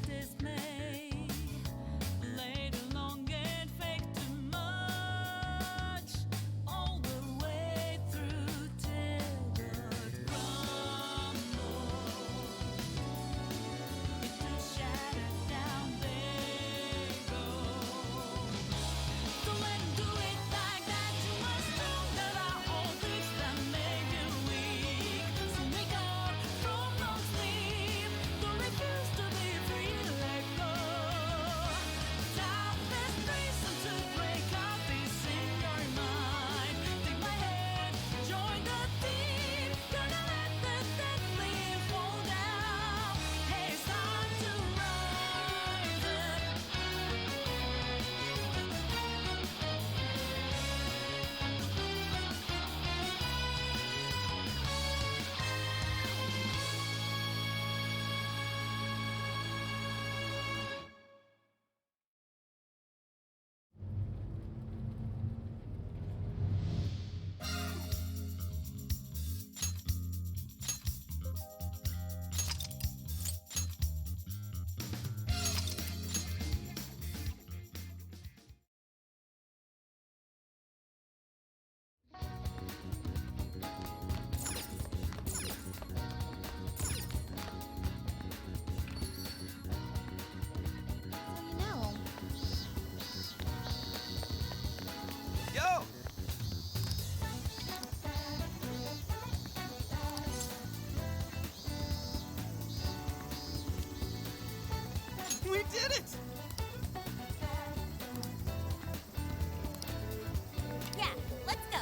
dismay. Played along and faked too much, all the way through till the crumble. Into shattered down they go. Don't let 'em do it like that. You must know that I all things that made you weak. So wake up from long sleep. Don't refuse to be free. Let go. Doubt this reason to break out peace in your mind. Take my hand, join the team. Gonna let the dead leaf fall down. Hey, it's time to rise up. Yo! We did it! Yeah, let's go.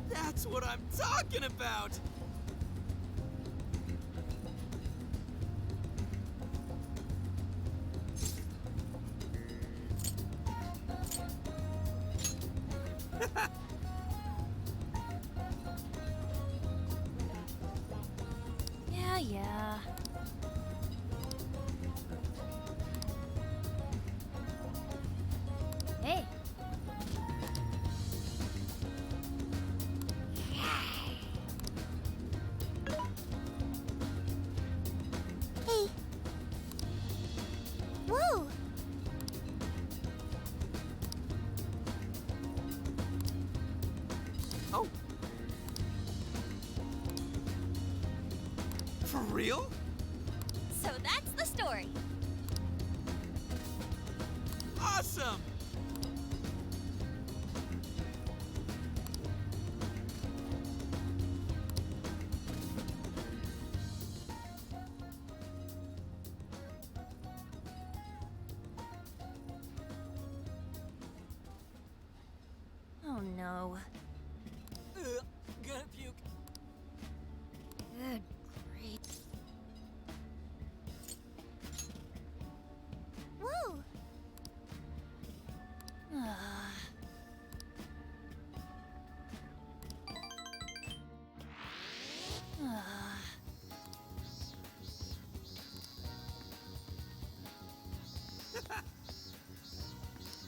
That's what I'm talking about! Yeah. Hey. Hey. Whoa. Oh. For real? So that's the story. Awesome! Oh no. Gonna puke. Good grief. Whoa.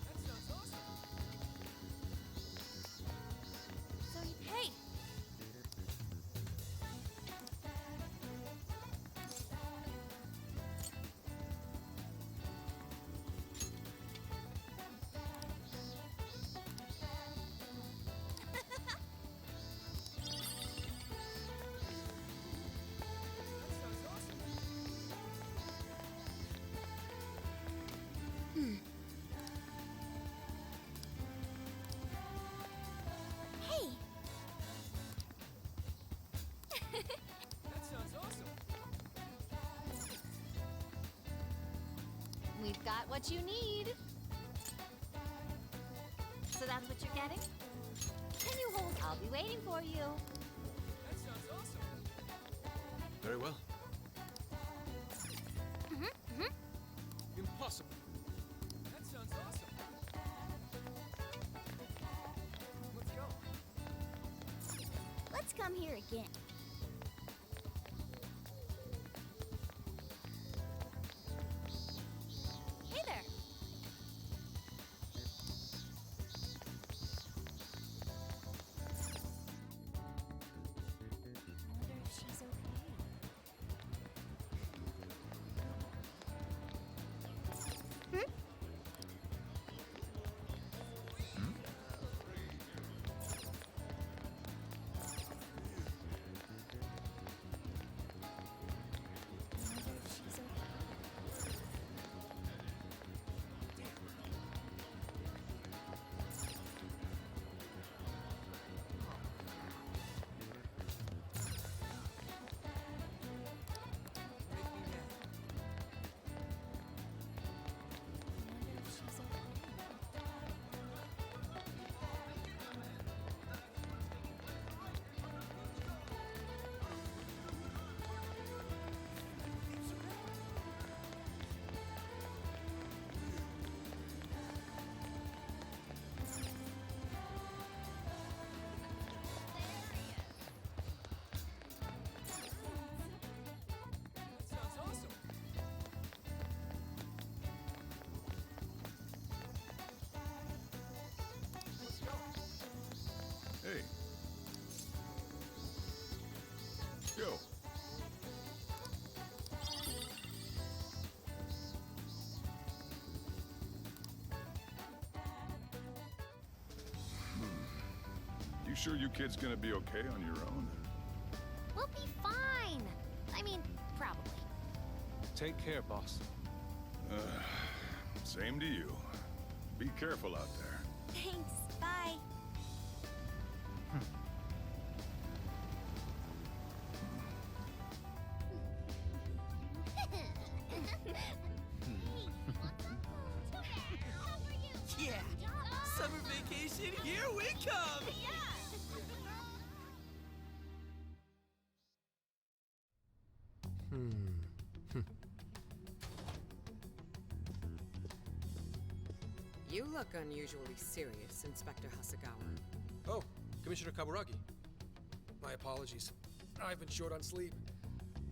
That sounds awesome. So, hey. That sounds awesome. Hey. That sounds awesome. We've got what you need. So that's what you're getting? Can you hold? I'll be waiting for you. That sounds awesome. Very well. Mm-hmm. Impossible. That sounds awesome. Let's go. Let's come here again. Hey there. You sure you kids gonna be okay on your own? We'll be fine. I mean, probably. Take care, boss. Same to you. Be careful out there. Thanks. Bye. Yeah! Summer vacation, here we come! You look unusually serious, Inspector Hasagawa. Oh, Commissioner Kaburagi. My apologies. I've been short on sleep.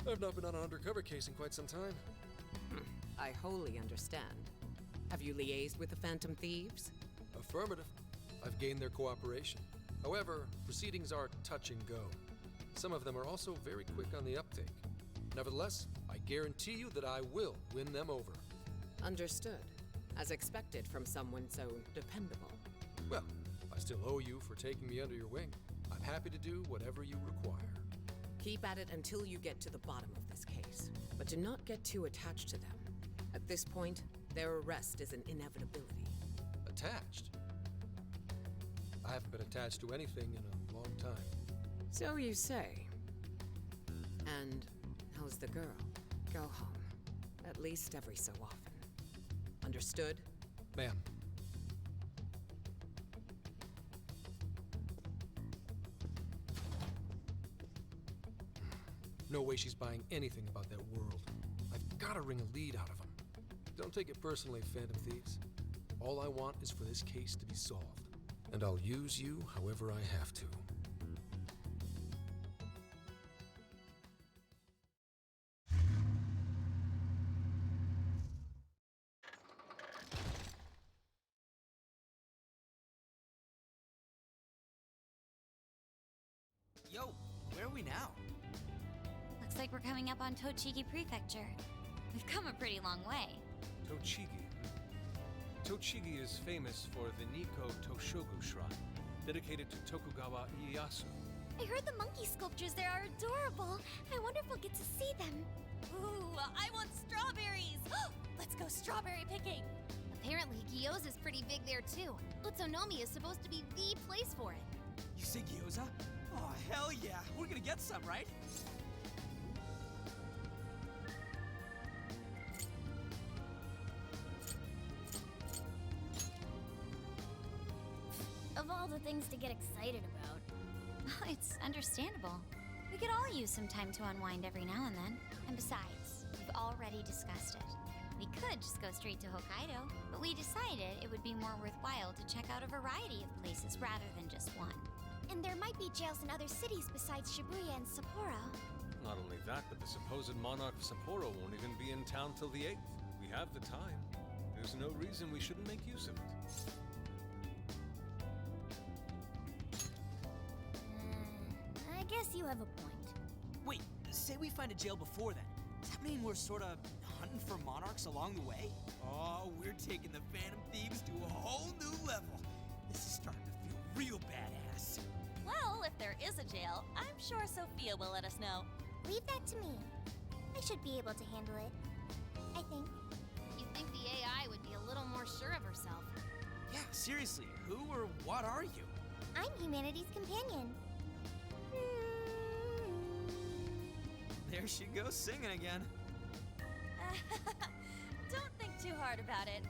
I've not been on an undercover case in quite some time. I wholly understand. Have you liaised with the Phantom Thieves? Affirmative. I've gained their cooperation. However, proceedings are touch and go. Some of them are also very quick on the uptake. Nevertheless, I guarantee you that I will win them over. Understood. As expected from someone so dependable. Well, I still owe you for taking me under your wing. I'm happy to do whatever you require. Keep at it until you get to the bottom of this case. But do not get too attached to them. At this point, their arrest is an inevitability. Attached? I haven't been attached to anything in a long time. So you say. And how's the girl? Go home. At least every so often. Understood? Ma'am. No way she's buying anything about that world. I've got to wring a lead out of them. Don't take it personally, Phantom Thieves. All I want is for this case to be solved. And I'll use you however I have to. Yo, where are we now? Looks like we're coming up on Tochigi Prefecture. We've come a pretty long way. Tochigi. Tochigi is famous for the Nikko Toshogu Shrine, dedicated to Tokugawa Ieyasu. I heard the monkey sculptures there are adorable. I wonder if we'll get to see them. Ooh, I want strawberries! Let's go strawberry picking! Apparently, Gyoza's pretty big there too. Utsunomiya is supposed to be the place for it. You say gyoza? Oh, hell yeah! We're gonna get some, right? Of all the things to get excited about, it's understandable. We could all use some time to unwind every now and then. And besides, we've already discussed it. We could just go straight to Hokkaido, but we decided it would be more worthwhile to check out a variety of places rather than just one. And there might be jails in other cities besides Shibuya and Sapporo. Not only that, but the supposed monarch of Sapporo won't even be in town till the 8th. We have the time. There's no reason we shouldn't make use of it. I guess you have a point. Wait, say we find a jail before then. Does that mean we're sorta hunting for monarchs along the way? Oh, we're taking the Phantom Thieves to a whole new level. This is starting to feel real badass. Well, if there is a jail, I'm sure Sophia will let us know. Leave that to me. I should be able to handle it. I think. You'd think the AI would be a little more sure of herself. Yeah, seriously, who or what are you? I'm humanity's companion. There she goes singing again. Don't think too hard about it.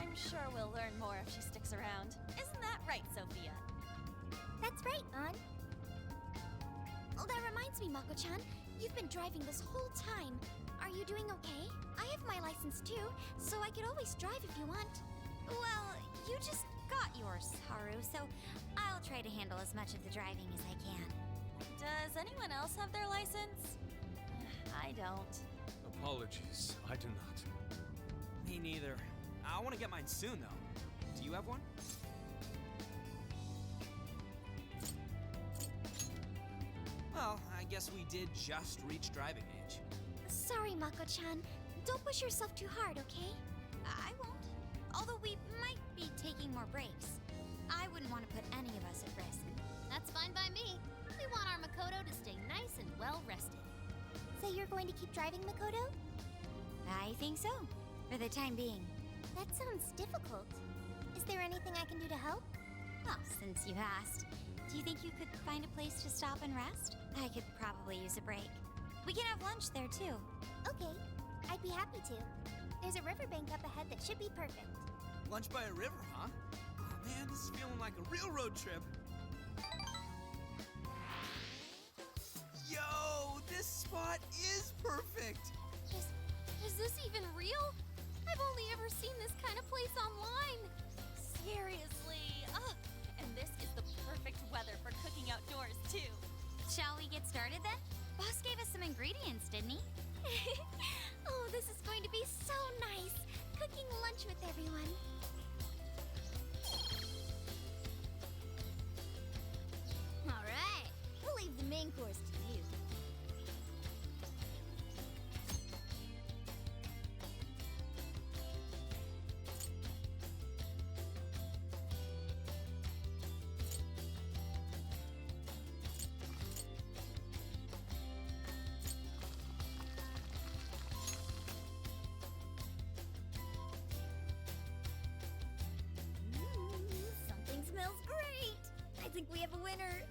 I'm sure we'll learn more if she sticks around. Isn't that right, Sophia? That's right, An. Oh, that reminds me, Mako-chan. You've been driving this whole time. Are you doing okay? I have my license too, so I could always drive if you want. Well, you just got yours, Haru, so I'll try to handle as much of the driving as I can. Does anyone else have their license? I don't. Apologies, I do not. Me neither. I want to get mine soon, though. Do you have one? Well, I guess we did just reach driving age. Sorry, Mako-chan. Don't push yourself too hard, okay? I won't. Although we might be taking more breaks. I wouldn't want to put any of us at risk. That's fine by me. We want our Makoto to stay nice and well rested. So you're going to keep driving, Makoto? I think so, for the time being. That sounds difficult. Is there anything I can do to help? Well, since you asked, do you think you could find a place to stop and rest? I could probably use a break. We can have lunch there, too. Okay, I'd be happy to. There's a riverbank up ahead that should be perfect. Lunch by a river, huh? Oh man, this is feeling like a real road trip. Yo, this spot is perfect. Is this even real? I've only ever seen this kind of place online. Seriously. Ugh. And this is the perfect weather for cooking outdoors, too. Shall we get started then? Boss gave us some ingredients, didn't he? Oh, this is going to be so nice. Cooking lunch with everyone. All right. We'll leave the main course to you. Something smells great. I think we have a winner.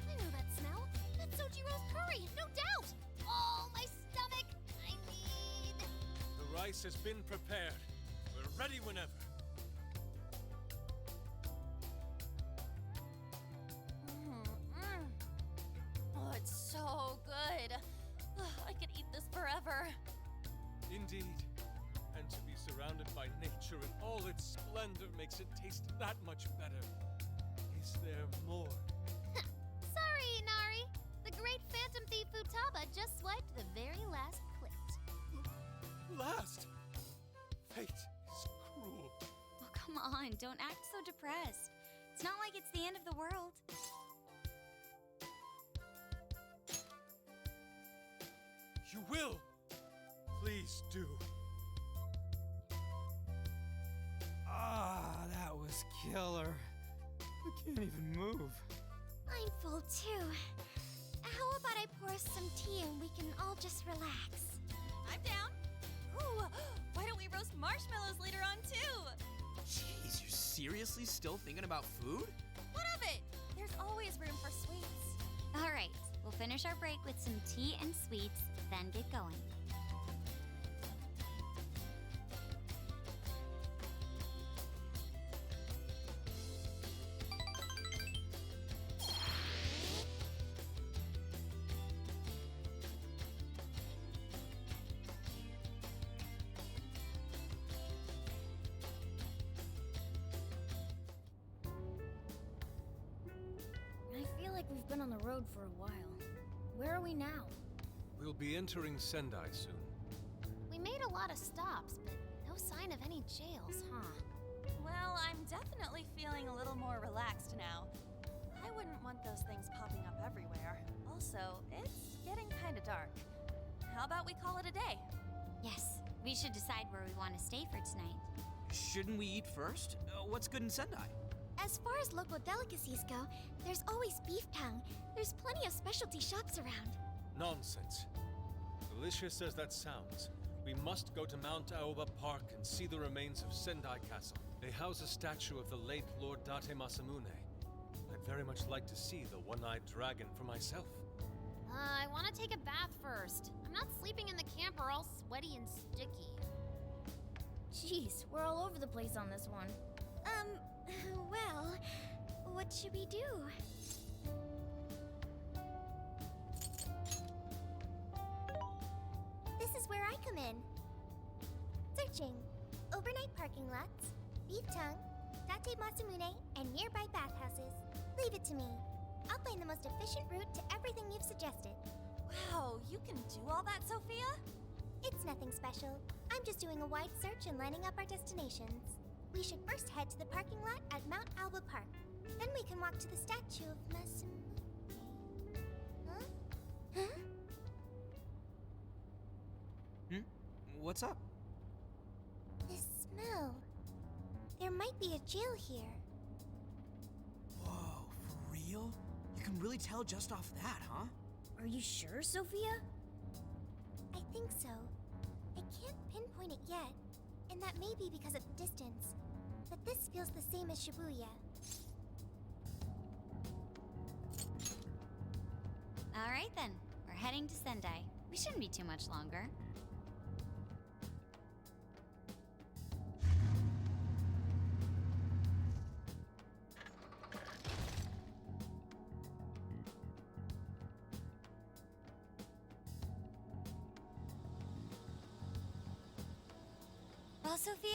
I know that smell. That's Sojiro's curry, no doubt. Oh, my stomach. I need... The rice has been prepared. We're ready whenever. Oh, it's so good. Ugh, I could eat this forever. Indeed. And to be surrounded by nature in all its splendor makes it taste that much better. Is there more? Sorry, Inari. The great Phantom Thief Futaba just swiped the very last plate. Last! Fate is cruel. Oh, come on, don't act so depressed. It's not like it's the end of the world. You will! Please do. Ah, that was killer. I can't even move. I'm full too. How about I pour us some tea and we can all just relax? I'm down. Ooh, why don't we roast marshmallows later on, too? Jeez, you're seriously still thinking about food? What of it? There's always room for sweets. All right, we'll finish our break with some tea and sweets, then get going. I feel like we've been on the road for a while. Where are we now? We'll be entering Sendai soon. We made a lot of stops, but no sign of any jails, huh? Well, I'm definitely feeling a little more relaxed now. I wouldn't want those things popping up everywhere. Also, it's getting kind of dark. How about we call it a day? Yes, we should decide where we want to stay for tonight. Shouldn't we eat first? What's good in Sendai? As far as local delicacies go, there's always beef tongue. There's plenty of specialty shops around. Nonsense. Delicious as that sounds, we must go to Mount Aoba Park and see the remains of Sendai Castle. They house a statue of the late Lord Date Masamune. I'd very much like to see the one-eyed dragon for myself. I want to take a bath first. I'm not sleeping in the camper all sweaty and sticky. Jeez, we're all over the place on this one. Well, what should we do? This is where I come in. Searching. Overnight parking lots, beef tongue, Date Masamune, and nearby bathhouses. Leave it to me. I'll find the most efficient route to everything you've suggested. Wow, you can do all that, Sophia? It's nothing special. I'm just doing a wide search and lining up our destinations. We should first head to the parking lot at Mount Alba Park. Then we can walk to the statue of Masamune. Huh? Huh? What's up? This No. There might be a jail here. Whoa, for real? You can really tell just off that, huh? Are you sure, Sophia? I think so. I can't pinpoint it yet, and that may be because of the distance. But this feels the same as Shibuya. All right then, we're heading to Sendai. We shouldn't be too much longer. Well, Sophia,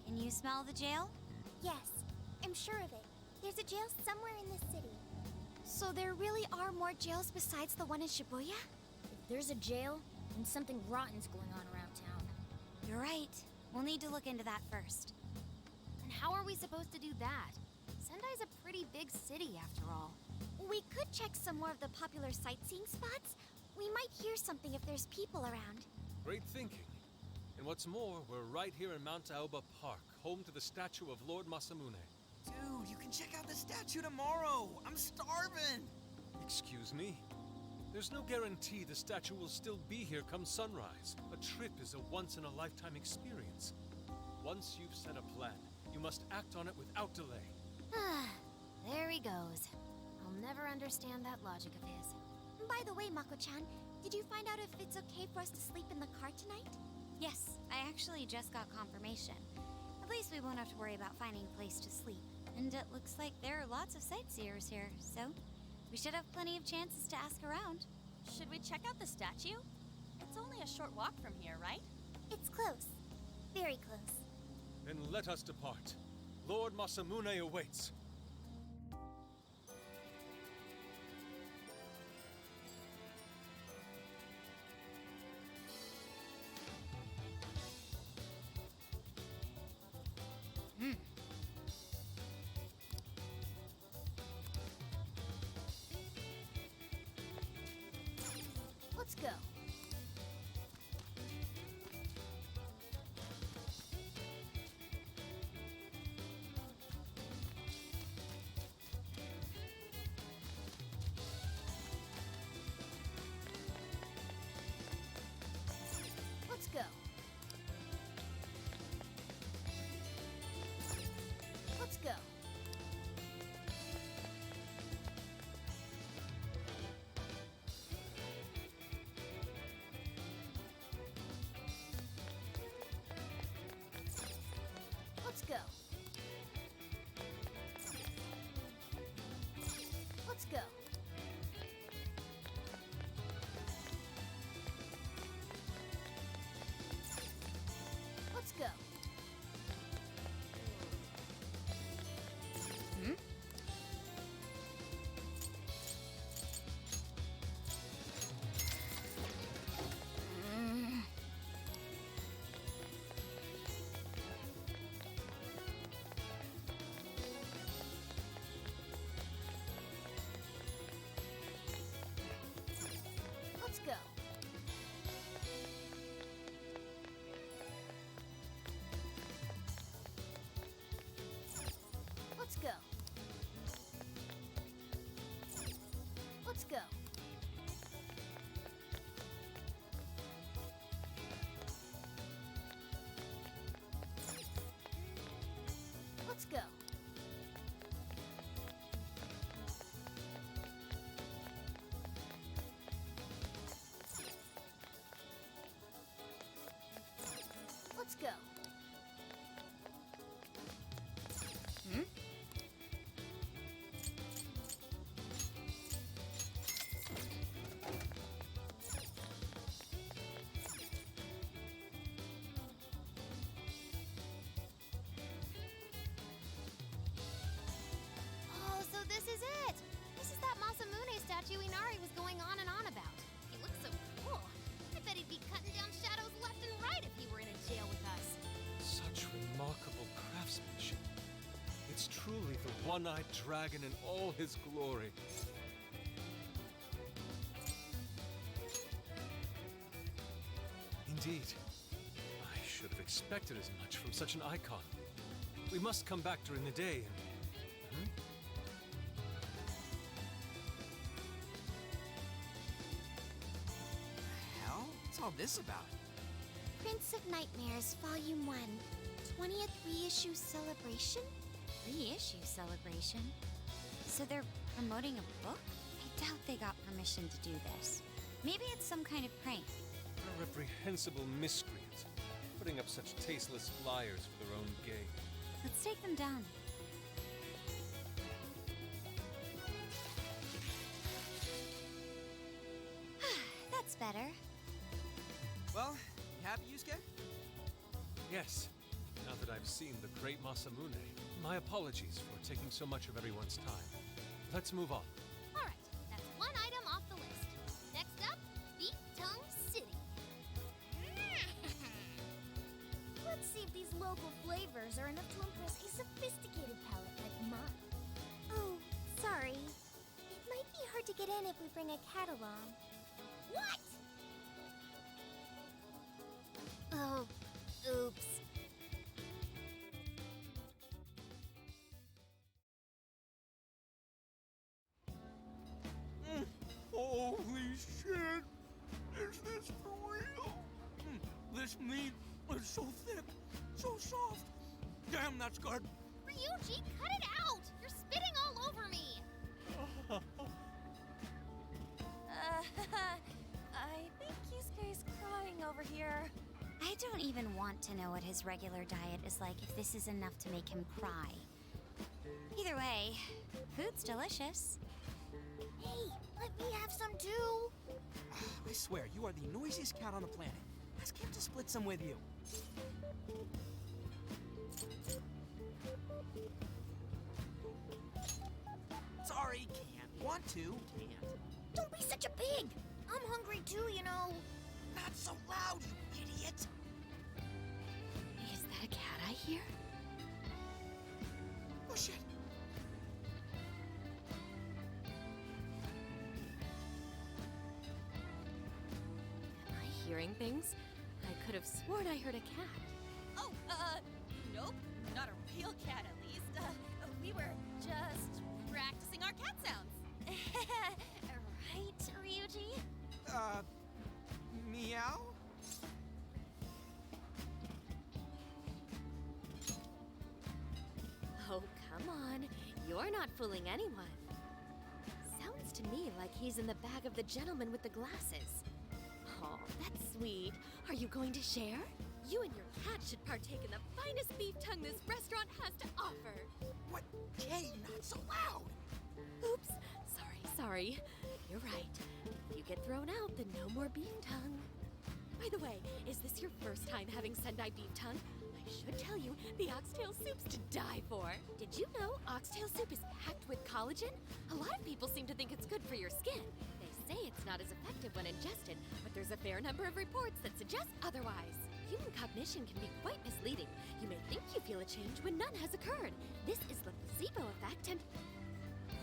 can you smell the jail? Yes, I'm sure of it. There's a jail somewhere in this city. So there really are more jails besides the one in Shibuya? If there's a jail, then something rotten's going on around town. You're right. We'll need to look into that first. And how are we supposed to do that? Sendai's a pretty big city, after all. We could check some more of the popular sightseeing spots. We might hear something if there's people around. Great thinking. And what's more, we're right here in Mount Aoba Park, home to the statue of Lord Masamune. Dude, you can check out the statue tomorrow. I'm starving. Excuse me? There's no guarantee the statue will still be here come sunrise. A trip is a once-in-a-lifetime experience. Once you've set a plan, you must act on it without delay. There he goes. I'll never understand that logic of his. By the way, Mako-chan, did you find out if it's okay for us to sleep in the car tonight? Yes, I actually just got confirmation. At least we won't have to worry about finding a place to sleep. And it looks like there are lots of sightseers here, so we should have plenty of chances to ask around. Should we check out the statue? It's only a short walk from here, right? It's close. Very close. Then let us depart. Lord Masamune awaits. Let's go. Let's go. Let's go. Let's go. Let's go. Let's go. Let's go. Let's go. Let's go. Let's go. Let's go. Oh, so this is it! This is that Masamune statue Inari was going on and on about. He looks so cool. I bet he'd be cutting down shadows left and right if he were in a jail with us. Such remarkable craftsmanship. It's truly the one-eyed dragon in all his glory. Indeed, I should have expected as much from such an icon. We must come back during the day and... Hell? What's all this about? Prince of Nightmares, Volume 1. 20th reissue celebration? Reissue celebration? So they're promoting a book? I doubt they got permission to do this. Maybe it's some kind of prank. A reprehensible miscreant, putting up such tasteless flyers for their own gain. Let's take them down. That's better. Well, you happy, Yusuke? Yes, now that I've seen the great Masamune, my apologies for taking so much of everyone's time. Let's move on. All right, that's one item off the list. Next up, Beef Tongue City. Let's see if these local flavors are enough to impress a sophisticated palate like mine. Oh, sorry. It might be hard to get in if we bring a cat along. What? Oh, oops. Holy shit! Is this for real? This meat is so thick, so soft. Damn, that's good. Ryuji, cut it out! You're spitting all over me! I think Yusuke's crying over here. I don't even want to know what his regular diet is like if this is enough to make him cry. Either way, food's delicious. Hey, let me have some too. I swear, you are the noisiest cat on the planet. Ask him to split some with you. Sorry, can't. Want to, can't. Don't be such a pig. I'm hungry too, you know. Not so loud, you idiot! Is that a cat I hear? Oh, shit. Am I hearing things? I could have sworn I heard a cat. Oh, nope. Not a real cat, at least. We were just practicing our cat sounds. Right, Ryuji? Meow? Oh, come on. You're not fooling anyone. Sounds to me like he's in the bag of the gentleman with the glasses. Oh, that's sweet. Are you going to share? You and your cat should partake in the finest beef tongue this restaurant has to offer. What? Kay, not so loud! Oops. Sorry. You're right. If you get thrown out, then no more beef tongue. By the way, is this your first time having Sendai beef tongue? I should tell you, the oxtail soup's to die for. Did you know oxtail soup is packed with collagen? A lot of people seem to think it's good for your skin. They say it's not as effective when ingested, but there's a fair number of reports that suggest otherwise. Human cognition can be quite misleading. You may think you feel a change when none has occurred. This is the placebo effect, and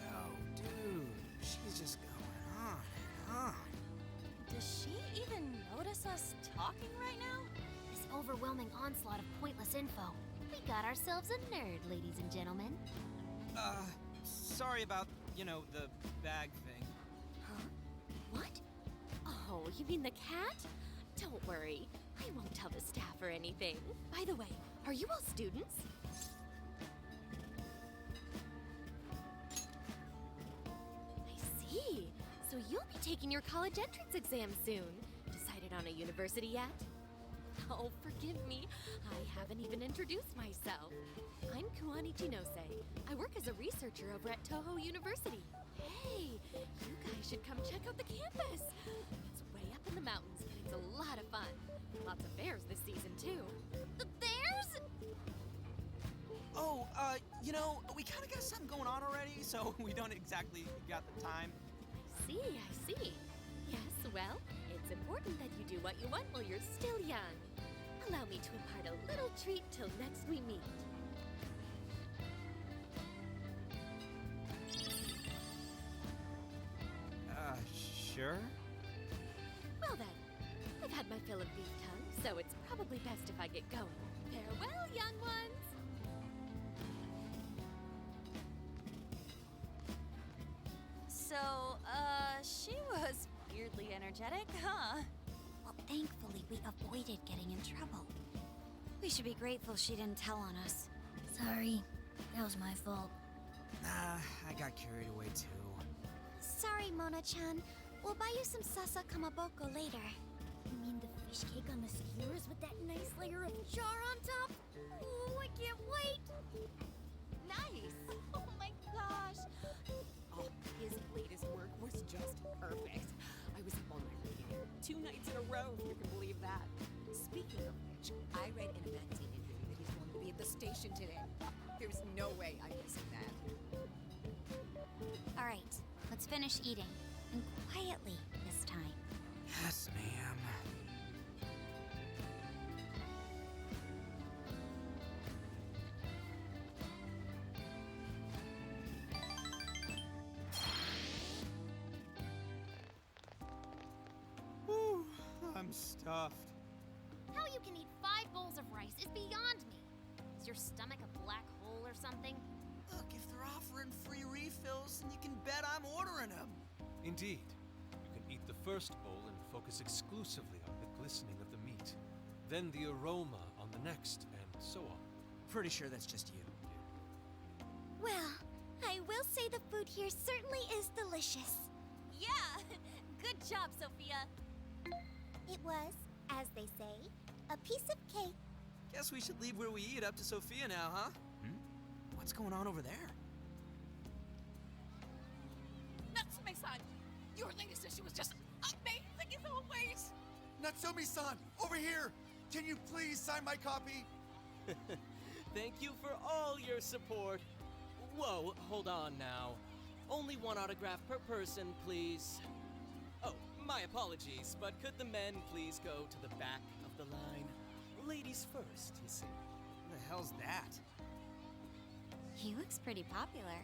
Yo, dude, she's just going on and on. Does she even notice us talking right now? This overwhelming onslaught of pointless info. We got ourselves a nerd, ladies and gentlemen. Sorry about, the bag thing. huh? What? Oh, you mean the cat? Don't worry. I won't tell the staff or anything. By the way, are you all students? I see. So you'll be taking your college entrance exam soon. Decided on a university yet? Oh, forgive me. I haven't even introduced myself. I'm Kuani Chinose. I work as a researcher over at Toho University. Hey, you guys should come check out the campus. It's way up in the mountains, and it's a lot of fun. Lots of bears this season, too. The bears? Oh, we kind of got something going on already, so we don't exactly got the time. I see. Yes, well, it's important that you do what you want while you're still young. Allow me to impart a little treat till next we meet. Sure? Well then, I've had my fill of beef tongue, so it's probably best if I get going. Farewell, young ones! So, she was weirdly energetic, huh? Well, thankfully, we avoided getting in trouble. We should be grateful she didn't tell on us. Sorry, that was my fault. Nah, I got carried away too. Sorry, Mona-chan. We'll buy you some sasa kamaboko later. You mean the fish cake on the skewers with that nice layer of char on top? Oh, I can't wait! Nice! Oh my gosh! Oh, his latest work was just perfect. I was up all night reading it. 2 nights in a row, if you can believe that. Speaking of which, I read in a magazine interview that he's going to be at the station today. There's no way I'm missing that. All right, let's finish eating. And quietly this time. Yes, ma'am. Whew, I'm stuffed. How you can eat 5 bowls of rice is beyond me. Is your stomach a black hole or something? Look, if they're offering free refills, then you can bet I'm ordering them. Indeed. You can eat the first bowl and focus exclusively on the glistening of the meat. Then the aroma on the next, and so on. Pretty sure that's just you. Well, I will say the food here certainly is delicious. Yeah! Good job, Sophia! It was, as they say, a piece of cake. Guess we should leave where we eat up to Sophia now, huh? What's going on over there? Natsume-san, your latest issue was just amazing as always! Natsumi-san, over here! Can you please sign my copy? Thank you for all your support. Whoa, hold on now. Only 1 autograph per person, please. Oh, my apologies, but could the men please go to the back of the line? Ladies first, you see. What the hell's that? He looks pretty popular.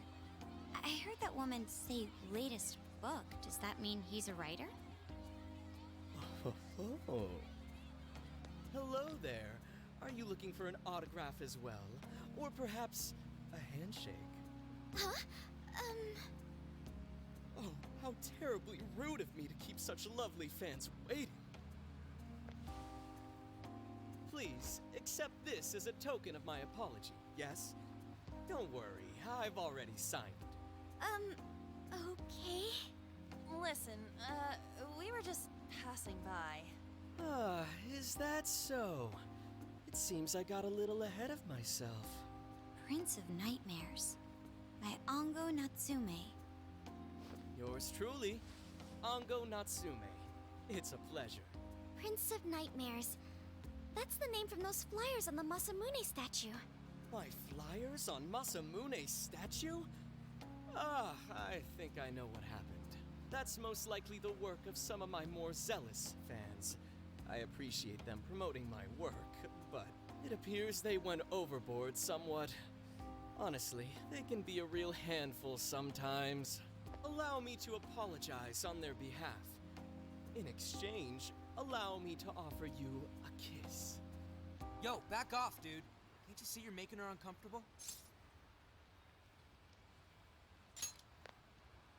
I heard that woman say latest book. Does that mean he's a writer? Oh. Hello there. Are you looking for an autograph as well? Or perhaps a handshake? Huh? Oh, how terribly rude of me to keep such lovely fans waiting. Please, accept this as a token of my apology, yes? Don't worry, I've already signed it. Okay. Listen, we were just passing by. Ah, is that so? It seems I got a little ahead of myself. Prince of Nightmares by Ango Natsume. Yours truly, Ango Natsume. It's a pleasure. Prince of Nightmares. That's the name from those flyers on the Masamune statue. My flyers on Masamune's statue? Ah, I think I know what happened. That's most likely the work of some of my more zealous fans. I appreciate them promoting my work, but it appears they went overboard somewhat. Honestly, they can be a real handful sometimes. Allow me to apologize on their behalf. In exchange, allow me to offer you a kiss. Yo, back off, dude. Can't you see you're making her uncomfortable?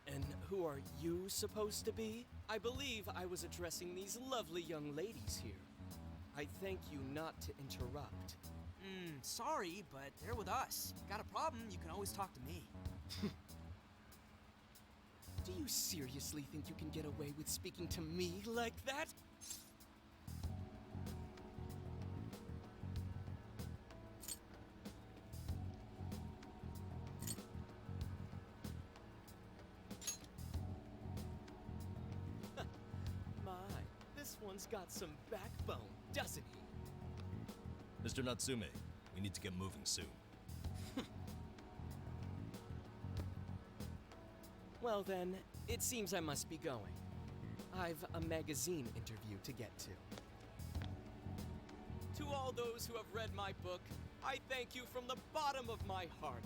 And who are you supposed to be? I believe I was addressing these lovely young ladies here. I thank you not to interrupt. Sorry, but they're with us. Got a problem, you can always talk to me. Do you seriously think you can get away with speaking to me like that? My, this one's got some backbone, doesn't he? Mr. Natsume, we need to get moving soon. Well then, it seems I must be going. I've a magazine interview to get to. To all those who have read my book, I thank you from the bottom of my heart.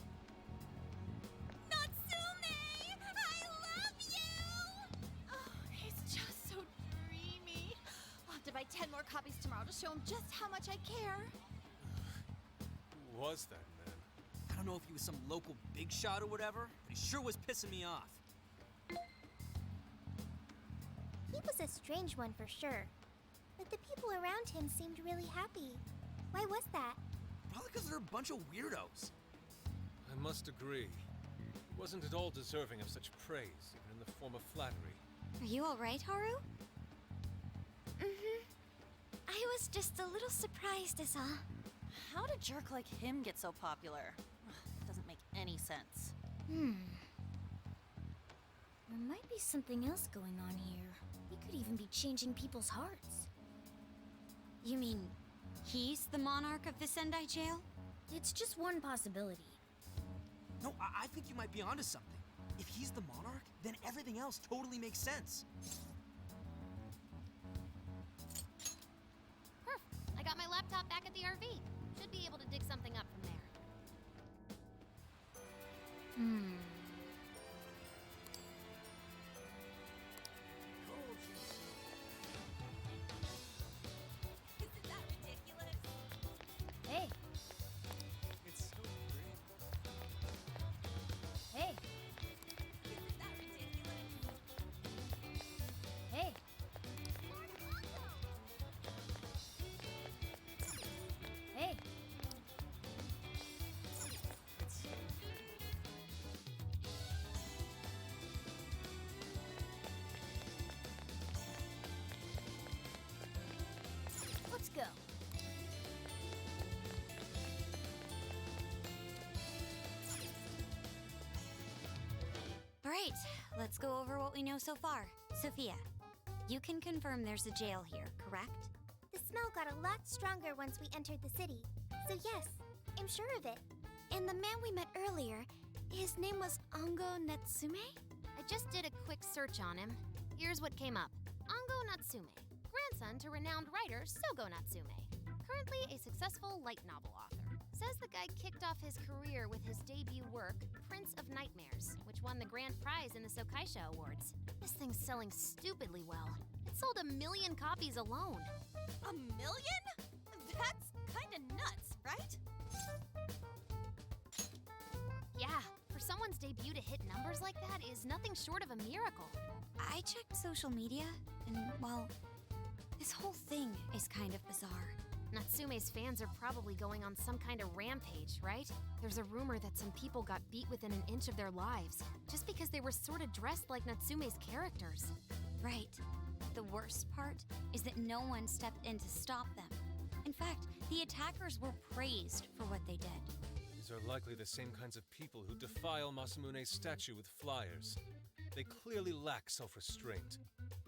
Natsume! I love you! Oh, he's just so dreamy. I'll have to buy buy 10 more copies tomorrow to show him just how much I care. Who was that man? I don't know if he was some local big shot or whatever, but he sure was pissing me off. He was a strange one for sure. But the people around him seemed really happy. Why was that? Probably because they're a bunch of weirdos. I must agree. He wasn't at all deserving of such praise, even in the form of flattery. Are you alright, Haru? Mm-hmm. I was just a little surprised is all. How did a jerk like him get so popular? It doesn't make any sense. There might be something else going on here. He could even be changing people's hearts. You mean he's the monarch of the Sendai jail? It's just one possibility. No, I think you might be onto something. If he's the monarch, then everything else totally makes sense. Perf! I got my laptop back at the RV. Should be able to dig something up from there. Isn't that ridiculous? Hey, It's so great. hey, Isn't that ridiculous? hey. Hey, let's go. Great. Let's go over what we know so far. Sophia, you can confirm there's a jail here, correct? The smell got a lot stronger once we entered the city. So yes, I'm sure of it. And the man we met earlier, his name was Ango Natsume? I just did a quick search on him. Here's what came up. Ango Natsume, grandson to renowned writer Sogo Natsume. Currently a successful light novel author. Says the guy kicked off his career with his debut work, Prince of Nightmares, which won the grand prize in the Sokaisha Awards. This thing's selling stupidly well. It sold 1 million copies alone. 1 million? That's kinda nuts, right? Yeah, for someone's debut to hit numbers like that is nothing short of a miracle. I checked social media, and, well, this whole thing is kind of bizarre. Natsume's fans are probably going on some kind of rampage, right? There's a rumor that some people got beat within an inch of their lives, just because they were sort of dressed like Natsume's characters. Right. The worst part is that no one stepped in to stop them. In fact, the attackers were praised for what they did. These are likely the same kinds of people who defile Masamune's statue with flyers. They clearly lack self-restraint.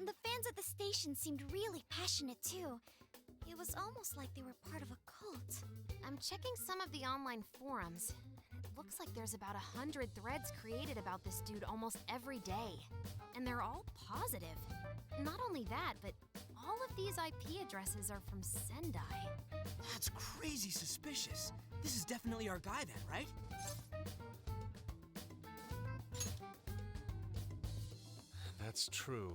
The fans at the station seemed really passionate too. It was almost like they were part of a cult. I'm checking some of the online forums. It looks like there's about 100 threads created about this dude almost every day. And they're all positive. Not only that, but all of these IP addresses are from Sendai. That's crazy suspicious. This is definitely our guy then, right? That's true.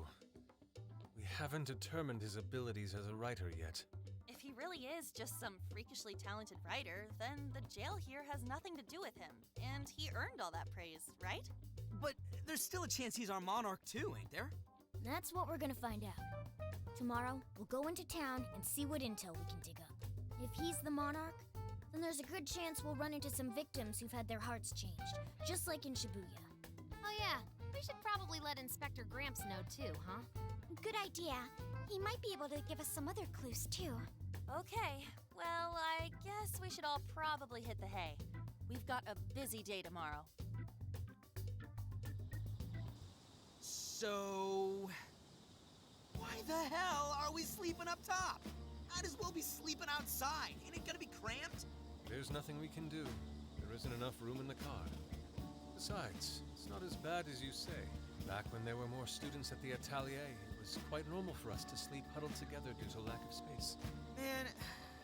We haven't determined his abilities as a writer yet. If he really is just some freakishly talented writer, then the jail here has nothing to do with him. And he earned all that praise, right? But there's still a chance he's our monarch too, ain't there? That's what we're gonna find out. Tomorrow, we'll go into town and see what intel we can dig up. If he's the monarch, then there's a good chance we'll run into some victims who've had their hearts changed, just like in Shibuya. Oh yeah, we should probably let Inspector Gramps know too, huh? Good idea. He might be able to give us some other clues too. Okay, well, I guess we should all probably hit the hay. We've got a busy day tomorrow. So... why the hell are we sleeping up top? Might as well be sleeping outside. Ain't it gonna be cramped? There's nothing we can do. There isn't enough room in the car. Besides, it's not as bad as you say. Back when there were more students at the atelier, it was quite normal for us to sleep huddled together due to lack of space. Man,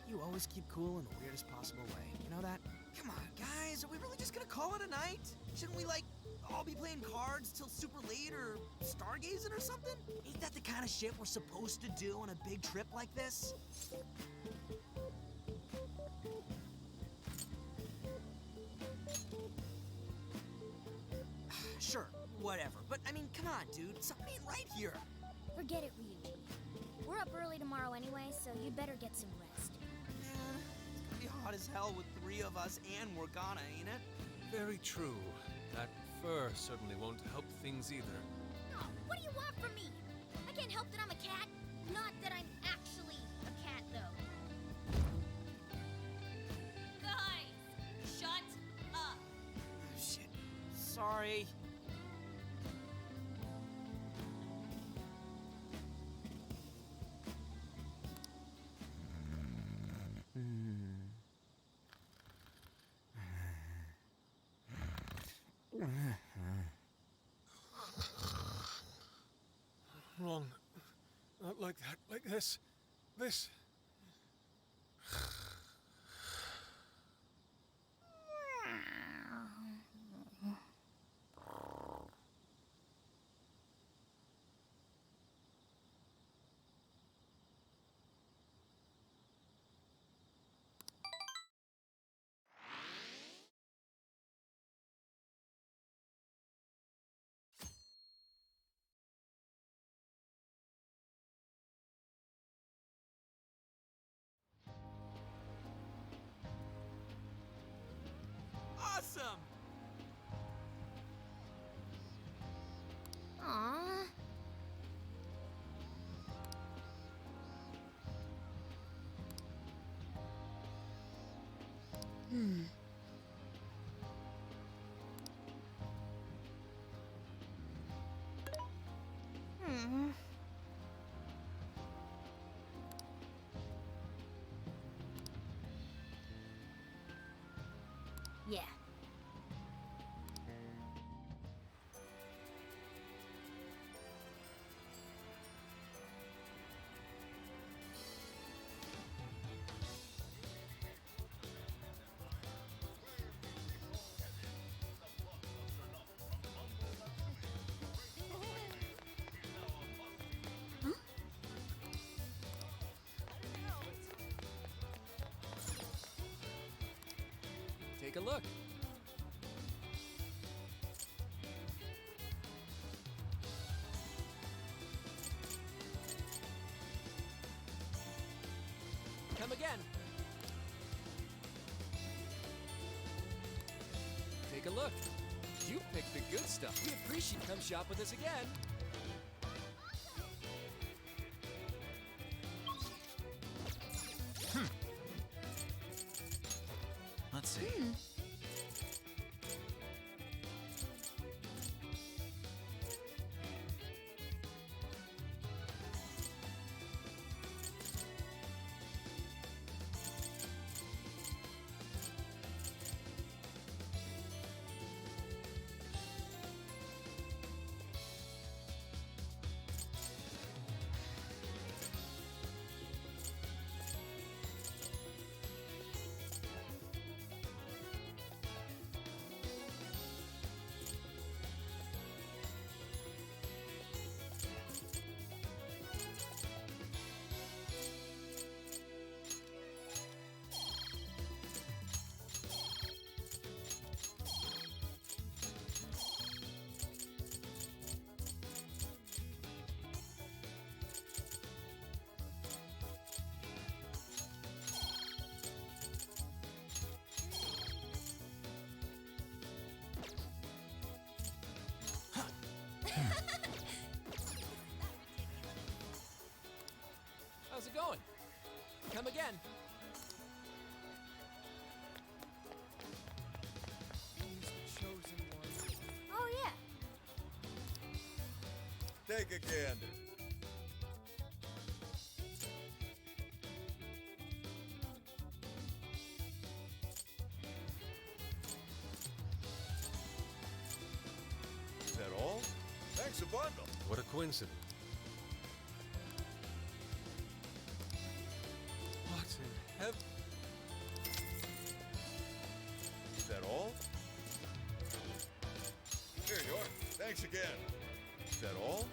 You always keep cool in the weirdest possible way. You know that? Come on, guys. Are we really just gonna call it a night? Shouldn't we, like, all be playing cards till super late or stargazing or something? Ain't that the kind of shit we're supposed to do on a big trip like this? Sure, whatever. But, I mean, come on, dude. Something ain't right here. Forget it, Ryuji. We're up early tomorrow anyway, so you'd better get some rest. Yeah, it's gonna be hot as hell with 3 of us and Morgana, ain't it? Very true. That fur certainly won't help things either. Oh, what do you want from me? I can't help that I'm a cat. Not that I'm actually a cat, though. Guys, shut up. Oh, shit. Sorry. Wrong. Not like that. Like this. This. Awesome! Aww. Yeah. Take a look. Come again. Take a look. You picked the good stuff. We appreciate you come shop with us again. Let's see. How's it going? Come again. He's the chosen one. Oh, yeah. Take a gander. Is that all? Thanks a bundle. What a coincidence. What in heaven's Thanks again. Is that all?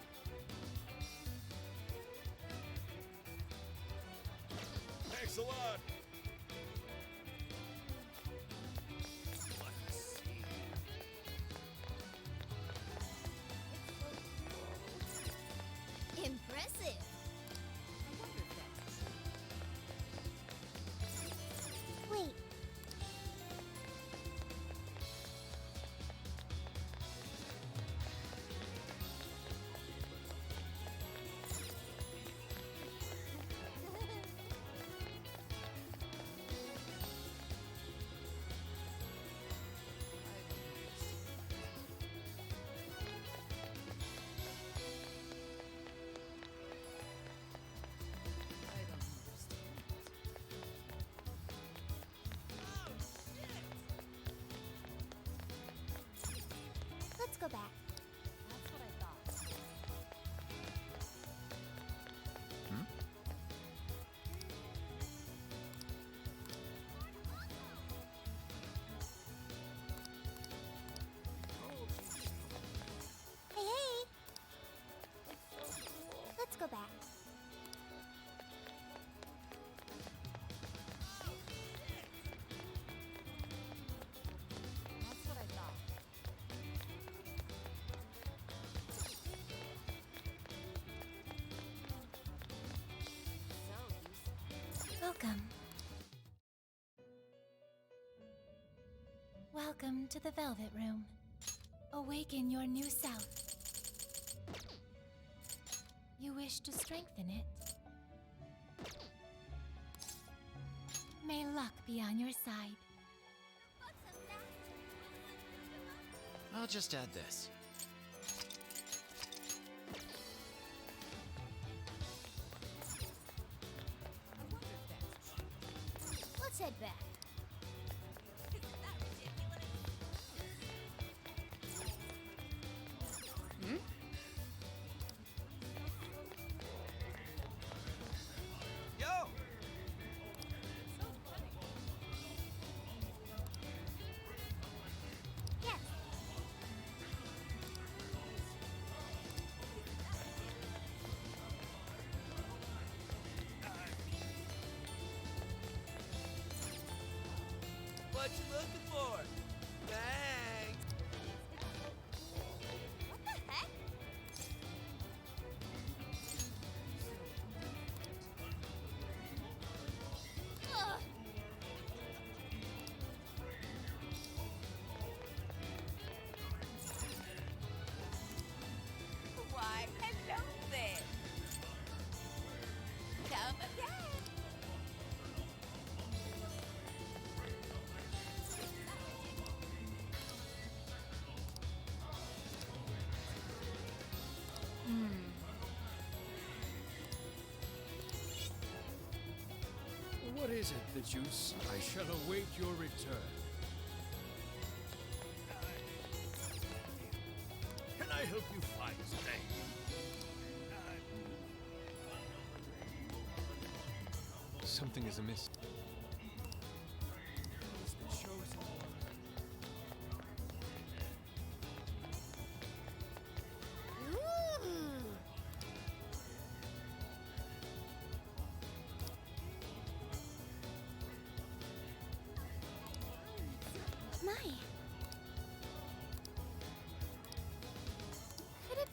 Thanks a lot. Impressive. Wait. Let's go back. That's what I thought. Hey, hey! Let's go back. That's what I thought. Welcome. Welcome to the Velvet Room. Awaken your new self. You wish to strengthen it. May luck be on your side. I'll just add this. Let's head back. Yo! Yes. What you looking for? Thanks. What the heck? Ugh. Why, hello there. Come again. What is it that you I shall await your return. Can I help you find Zane? Something is amiss. My. Could it...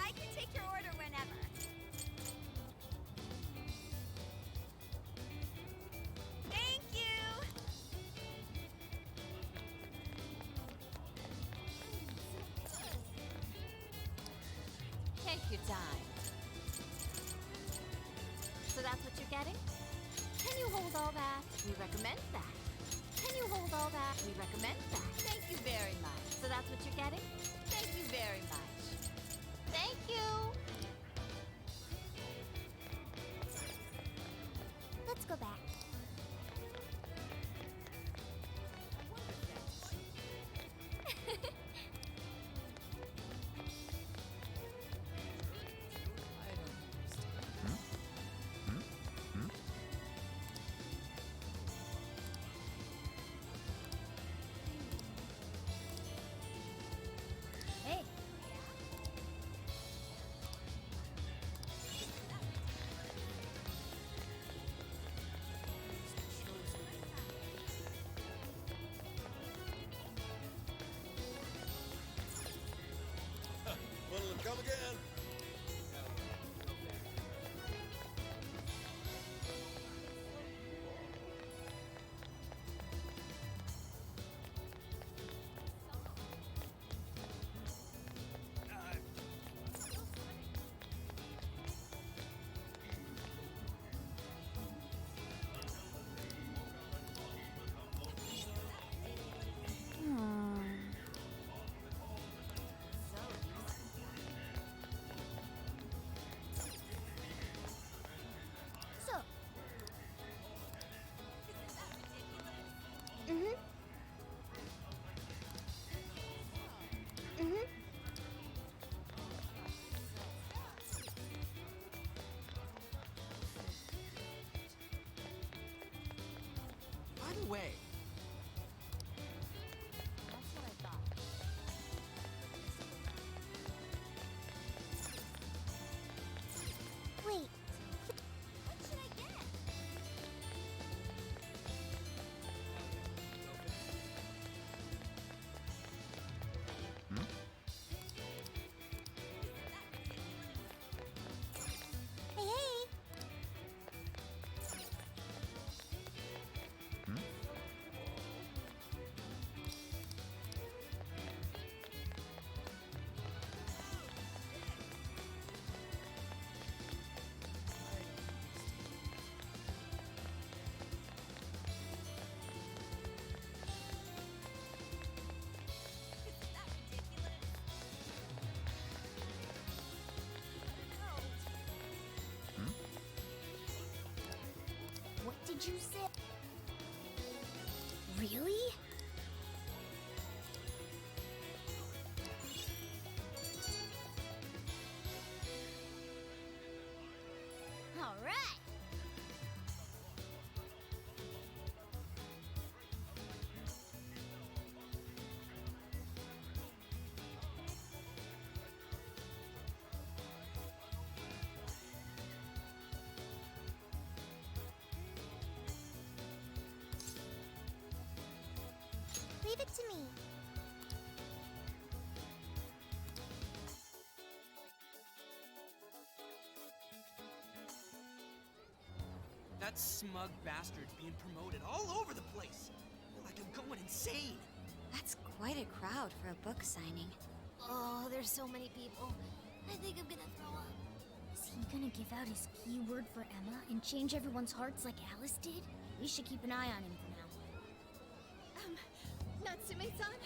I can take your order whenever. Thank you. Take your time. So that's what you're getting? Can you hold all that? We recommend that. Can you hold all that? We recommend that. Thank you very much. So that's what you're getting? Thank you very much. Thank you. Let's go back. Come again. So. Mhm. Mhm. By the way, That's what I thought. Wait. What should I get? Hey, hey! What did you say? Really? All right. Leave it to me. that smug bastard's being promoted all over the place. I feel like I'm going insane. That's quite a crowd for a book signing. Oh, there's so many people. I think I'm gonna throw up. Is he gonna give out his keyword for Emma and change everyone's hearts like Alice did? We should keep an eye on him for now. Natsume-san,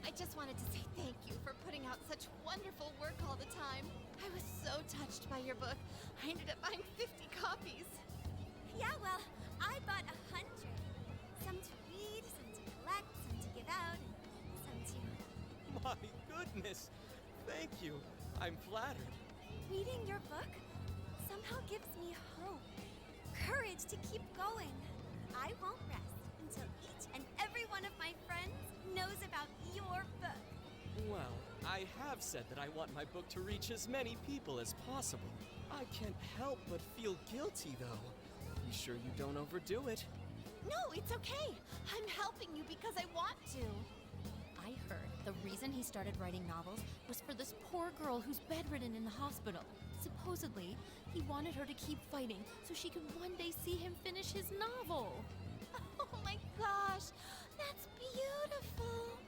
I just wanted to say thank you for putting out such wonderful work all the time. I was so touched by your book. I ended up buying 50 copies. Yeah, well, I bought 100. Some to read, some to collect, some to give out, and some to... My goodness! Thank you. I'm flattered. Reading your book somehow gives me hope, courage to keep going. I won't rest until each and every one of my friends knows about your book. Well, I have said that I want my book to reach as many people as possible. I can't help but feel guilty, though. Be sure you don't overdo it. No, it's okay. I'm helping you because I want to. I heard the reason he started writing novels was for this poor girl who's bedridden in the hospital. Supposedly, he wanted her to keep fighting so she could one day see him finish his novel. Oh my gosh, that's beautiful.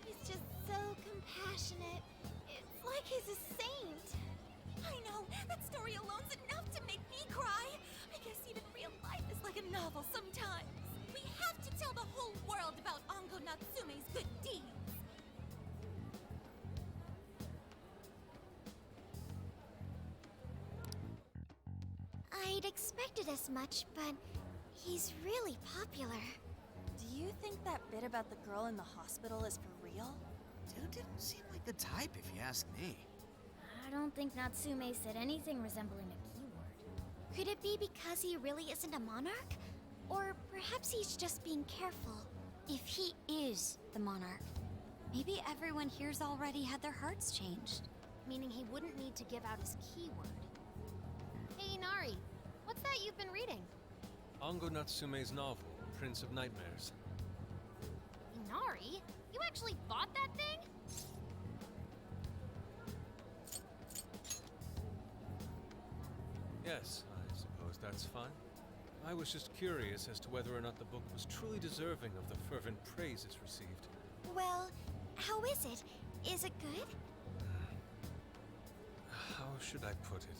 He's just so compassionate. It's like he's a saint. I know, that story alone's enough to make me cry. I guess even real life is like a novel sometimes. We have to tell the whole world about Ango Natsume's good deeds. I'd expected as much, but he's really popular. Do you think that bit about the girl in the hospital is for real? Dude didn't seem like the type, if you ask me. I don't think Natsume said anything resembling a keyword. Could it be because he really isn't a monarch? Or perhaps he's just being careful. If he is the monarch, maybe everyone here's already had their hearts changed. Meaning he wouldn't need to give out his keyword. Hey, Inari, what's that you've been reading? Ango Natsume's novel, Prince of Nightmares. Inari? You actually bought that thing? Yes, I suppose that's fine. I was just curious as to whether or not the book was truly deserving of the fervent praise it's received. Well, how is it? Is it good? How should I put it?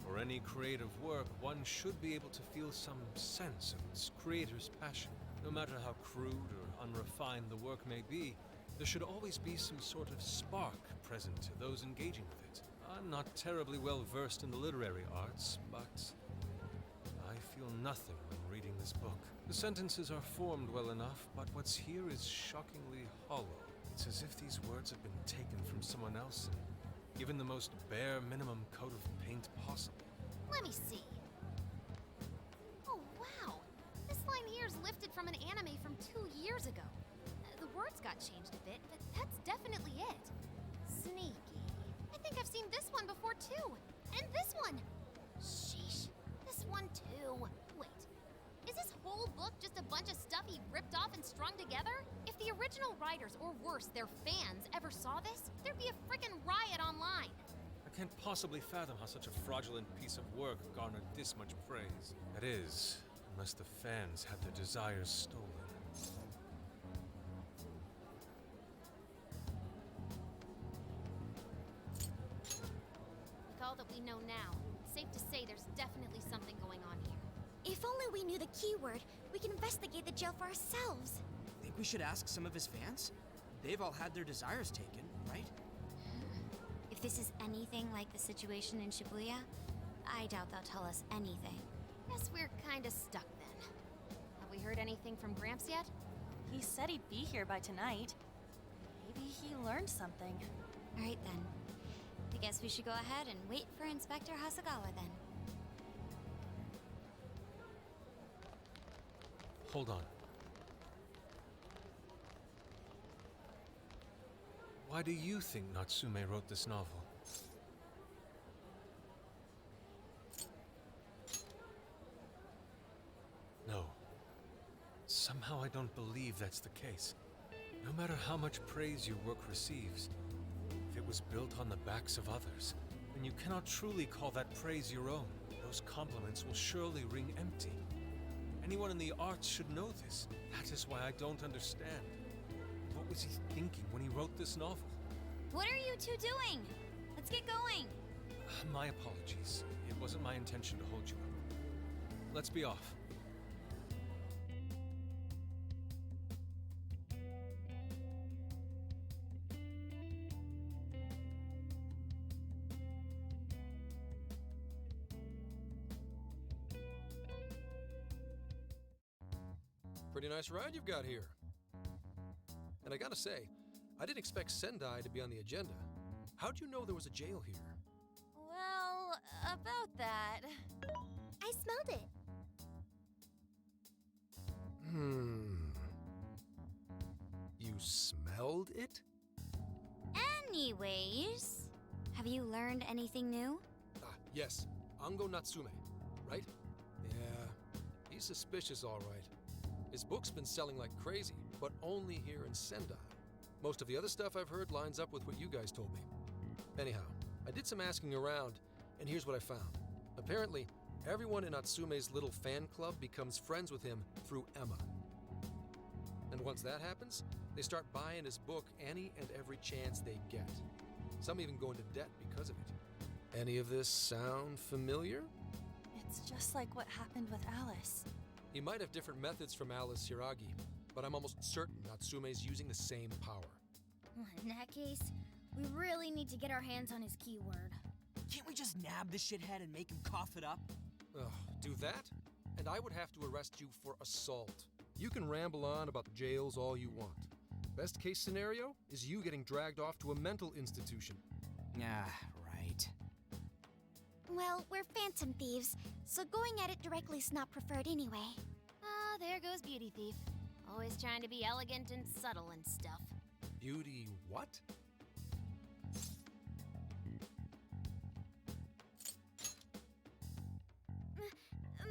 For any creative work, one should be able to feel some sense of its creator's passion. No matter how crude or unrefined the work may be, there should always be some sort of spark present to those engaging with it. I'm not terribly well versed in the literary arts, but I feel nothing when reading this book. The sentences are formed well enough, but what's here is shockingly hollow. It's as if these words have been taken from someone else and given the most bare minimum coat of paint possible. Let me see. Oh, wow. This line here is lifted from an anime from 2 years ago. The words got changed a bit, but that's definitely it. Sneaky. I think I've seen this one before, too. And this one. Sheesh. This one, too. Wait. Is this whole book just a bunch of stuff he ripped off and strung together? If the original writers, or worse, their fans, ever saw this, there'd be a frickin' riot online. I can't possibly fathom how such a fraudulent piece of work garnered this much praise. That is, unless the fans had their desires stolen. With all that we know now, it's safe to say there's definitely something going on here. If only we knew the keyword, we can investigate the jail for ourselves. Think we should ask some of his fans? They've all had their desires taken, right? If this is anything like the situation in Shibuya, I doubt they'll tell us anything. Guess we're kinda stuck then. Have we heard anything from Gramps yet? He said he'd be here by tonight. Maybe he learned something. All right then. I guess we should go ahead and wait for Inspector Hasagawa then. Hold on. Why do you think Natsume wrote this novel? No. Somehow I don't believe that's the case. No matter how much praise your work receives, if it was built on the backs of others, then you cannot truly call that praise your own. Those compliments will surely ring empty. Anyone in the arts should know this. That is why I don't understand. What was he thinking when he wrote this novel? What are you two doing? Let's get going. My apologies. It wasn't my intention to hold you up. Let's be off. Pretty nice ride you've got here. And I gotta say, I didn't expect Sendai to be on the agenda. How'd you know there was a jail here? Well, about that. I smelled it. You smelled it? Anyways, have you learned anything new? Yes. Ango Natsume, right? Yeah, he's suspicious all right. His book's been selling like crazy, but only here in Sendai. Most of the other stuff I've heard lines up with what you guys told me. Anyhow, I did some asking around, and here's what I found. Apparently, everyone in Natsume's little fan club becomes friends with him through Emma. And once that happens, they start buying his book any and every chance they get. Some even go into debt because of it. Any of this sound familiar? It's just like what happened with Alice. He might have different methods from Alice Hiragi, but I'm almost certain Natsume's using the same power. In that case, we really need to get our hands on his keyword. Can't we just nab the shithead and make him cough it up? Ugh, do that? And I would have to arrest you for assault. You can ramble on about jails all you want. Best case scenario is you getting dragged off to a mental institution. Ah, right. Well, we're phantom thieves, so going at it directly is not preferred anyway. Ah, there goes Beauty Thief. Always trying to be elegant and subtle and stuff. Beauty what?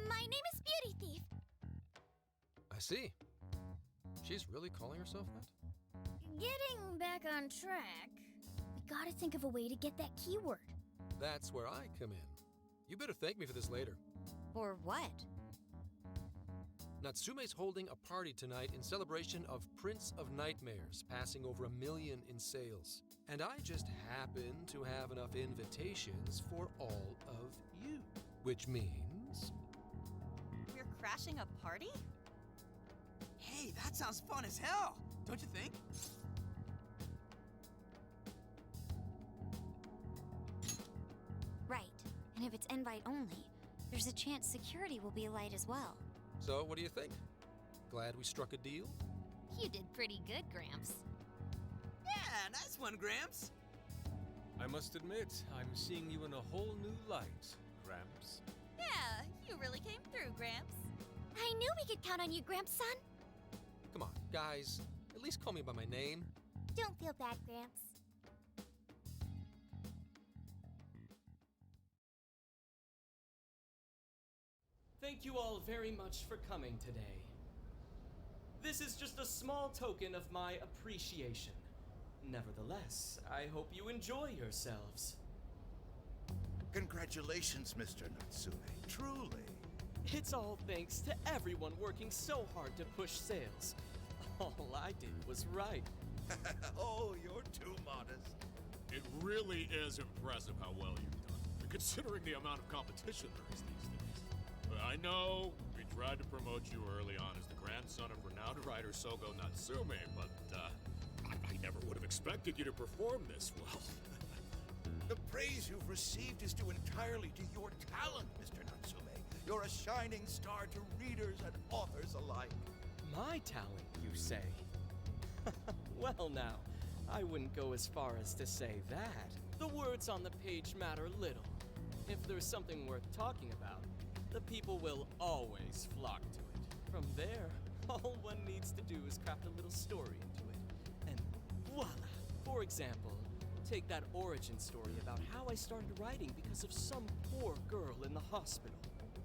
My name is Beauty Thief. I see. She's really calling herself that? Getting back on track, we gotta think of a way to get that keyword. That's where I come in. You better thank me for this later. Or what? Natsume's holding a party tonight in celebration of Prince of Nightmares passing over 1 million in sales. And I just happen to have enough invitations for all of you. Which means... We're crashing a party? Hey, that sounds fun as hell, don't you think? Right. And if it's invite only, there's a chance security will be light as well. So, what do you think? Glad we struck a deal? You did pretty good, Gramps. Yeah, nice one, Gramps. I must admit, I'm seeing you in a whole new light, Gramps. Yeah, you really came through, Gramps. I knew we could count on you, Gramps son. Come on, guys. At least call me by my name. Don't feel bad, Gramps. Thank you all very much for coming today. This is just a small token of my appreciation. Nevertheless, I hope you enjoy yourselves. Congratulations, Mr. Natsume. Truly. It's all thanks to everyone working so hard to push sales. All I did was write. Oh, you're too modest. It really is impressive how well you've done, considering the amount of competition there is these days. I know we tried to promote you early on as the grandson of renowned writer Sogo Natsume, but I never would have expected you to perform this well. The praise you've received is due entirely to your talent, Mr. Natsume. You're a shining star to readers and authors alike. My talent, you say? Well now, I wouldn't go as far as to say that. The words on the page matter little. If there's something worth talking about, the people will always flock to it. From there, all one needs to do is craft a little story into it. And voila! For example, take that origin story about how I started writing because of some poor girl in the hospital.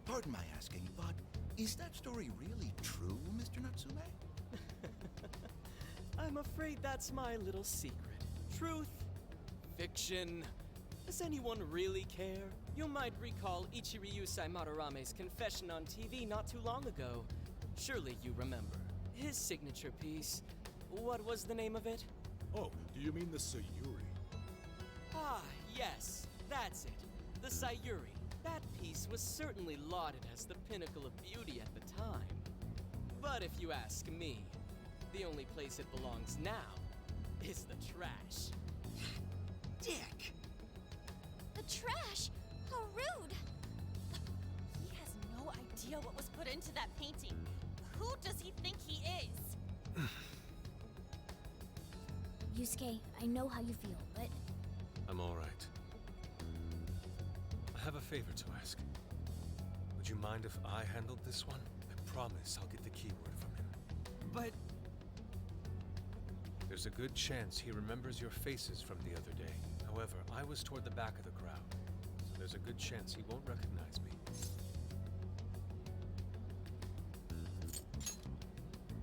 Pardon my asking, but is that story really true, Mr. Natsume? I'm afraid that's my little secret. Truth, fiction. Does anyone really care? You might recall Ichiryu Madarame's confession on TV not too long ago. Surely you remember. His signature piece. What was the name of it? Oh, do you mean the Sayuri? Ah, yes, that's it. The Sayuri. That piece was certainly lauded as the pinnacle of beauty at the time. But if you ask me, the only place it belongs now is the trash. Dick! The trash? How rude! He has no idea what was put into that painting. Who does he think he is? Yusuke, I know how you feel, but... I'm all right. I have a favor to ask. Would you mind if I handled this one? I promise I'll get the keyword from him. But... There's a good chance he remembers your faces from the other day. However, I was toward the back of the crowd, so there's a good chance he won't recognize me.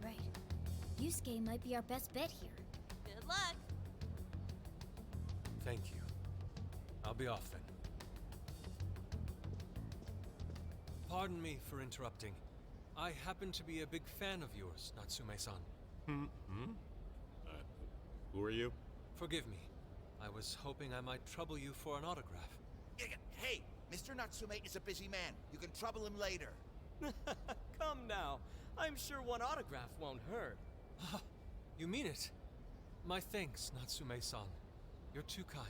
Right. Yusuke might be our best bet here. Good luck! Thank you. I'll be off then. Pardon me for interrupting. I happen to be a big fan of yours, Natsume-san. Who are you? Forgive me. I was hoping I might trouble you for an autograph. Hey, Mr. Natsume is a busy man. You can trouble him later. Come now. I'm sure one autograph won't hurt. You mean it? My thanks, Natsume-san. You're too kind.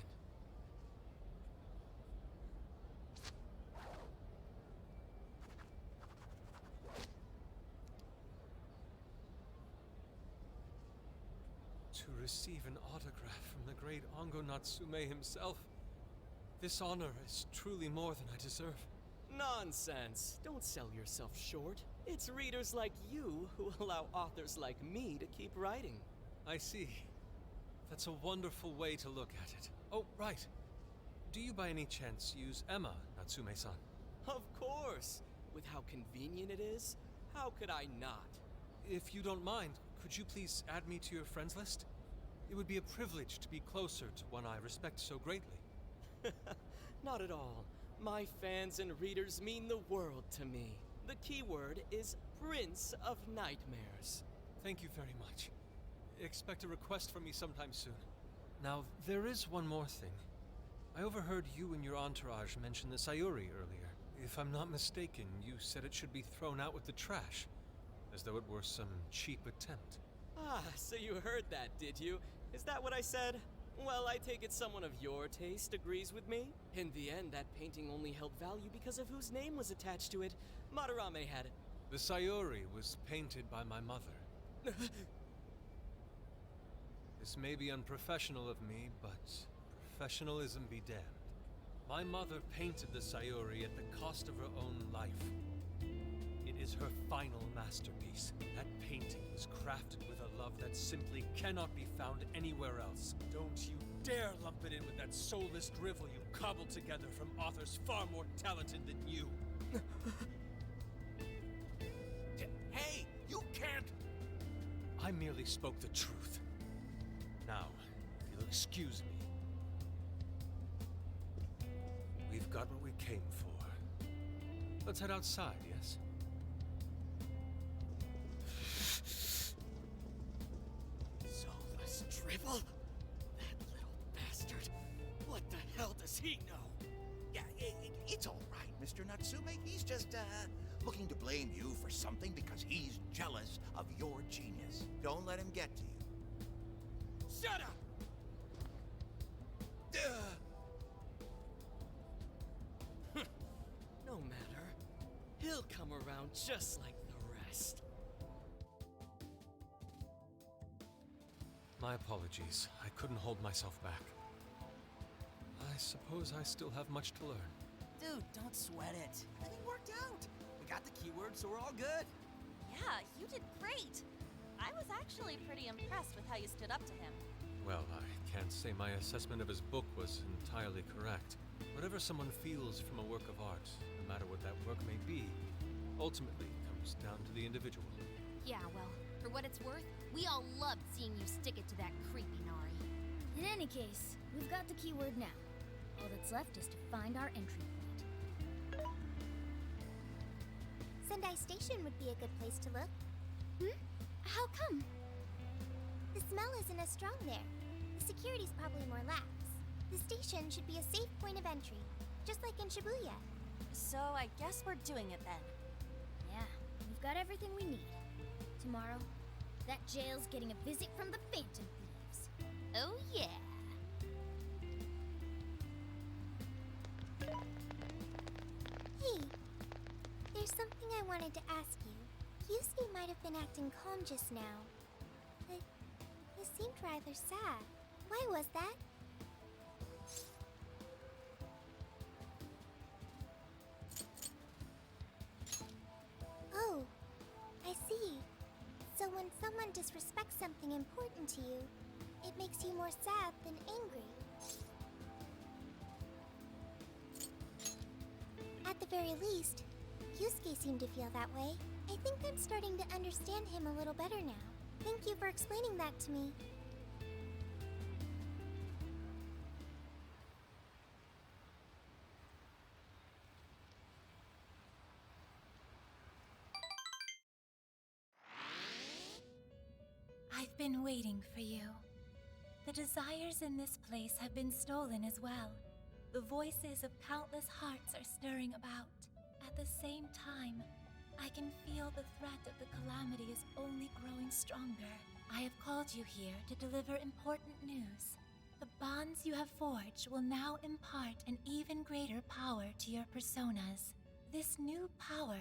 To receive an autograph from the great Ango Natsume himself. This honor is truly more than I deserve. Nonsense. Don't sell yourself short. It's readers like you who allow authors like me to keep writing. I see. That's a wonderful way to look at it. Oh, right. Do you by any chance use Emma, Natsume-san? Of course. With how convenient it is, how could I not? If you don't mind, could you please add me to your friends list? It would be a privilege to be closer to one I respect so greatly. Not at all. My fans and readers mean the world to me. The keyword is Prince of Nightmares. Thank you very much. Expect a request from me sometime soon. Now, there is one more thing. I overheard you and your entourage mention the Sayuri earlier. If I'm not mistaken, you said it should be thrown out with the trash, as though it were some cheap attempt. Ah, so you heard that, did you? Is that what I said? Well, I take it someone of your taste agrees with me. In the end, that painting only held value because of whose name was attached to it. Madarame had it. The Sayuri was painted by my mother. This may be unprofessional of me, but professionalism be damned. My mother painted the Sayuri at the cost of her own life. It is her final masterpiece. That painting was crafted with a love that simply cannot be found anywhere else. Don't you dare lump it in with that soulless drivel you cobbled together from authors far more talented than you. Hey, you can't! I merely spoke the truth. Now, if you'll excuse me. We've got what we came for. Let's head outside, yes? Soulless drivel? That little bastard. What the hell does he know? Yeah, it's all right, Mr. Natsume. He's just, looking to blame you for something because he's jealous of your genius. Don't let him get to you. Shut up! No matter. He'll come around just like the rest. My apologies. I couldn't hold myself back. I suppose I still have much to learn. Dude, don't sweat it. Everything worked out. We got the keyword, so we're all good. Yeah, you did great. I was actually pretty impressed with how you stood up to him. Well, I can't say my assessment of his book was entirely correct. Whatever someone feels from a work of art, no matter what that work may be, ultimately comes down to the individual. Yeah, well, for what it's worth, we all loved seeing you stick it to that creepy Nari. In any case, we've got the keyword now. All that's left is to find our entry point. Sendai Station would be a good place to look. How come? The smell isn't as strong there. The security's probably more lax. The station should be a safe point of entry, just like in Shibuya. So I guess we're doing it then. Yeah, we've got everything we need. Tomorrow, that jail's getting a visit from the Phantom Thieves. Oh yeah. Hey, there's something I wanted to ask you. Yusuke might have been acting calm just now, but he seemed rather sad. Why was that? Oh, I see. So when someone disrespects something important to you, it makes you more sad than angry. At the very least, Yusuke seemed to feel that way. I think I'm starting to understand him a little better now. Thank you for explaining that to me. I've been waiting for you. The desires in this place have been stolen as well. The voices of countless hearts are stirring about. At the same time, I can feel the threat of the calamity is only growing stronger. I have called you here to deliver important news. The bonds you have forged will now impart an even greater power to your personas. This new power,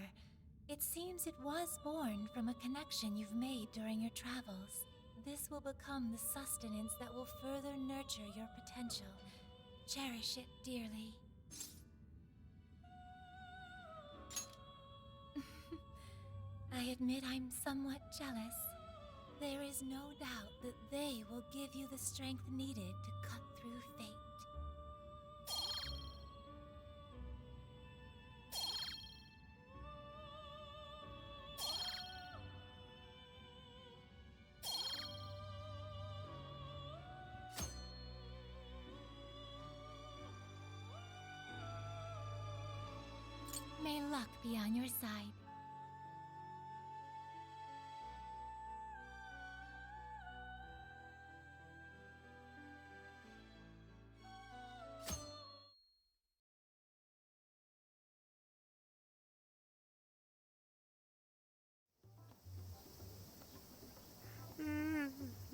it seems it was born from a connection you've made during your travels. This will become the sustenance that will further nurture your potential. Cherish it dearly. I admit I'm somewhat jealous. There is no doubt that they will give you the strength needed to cut through fate. May luck be on your side.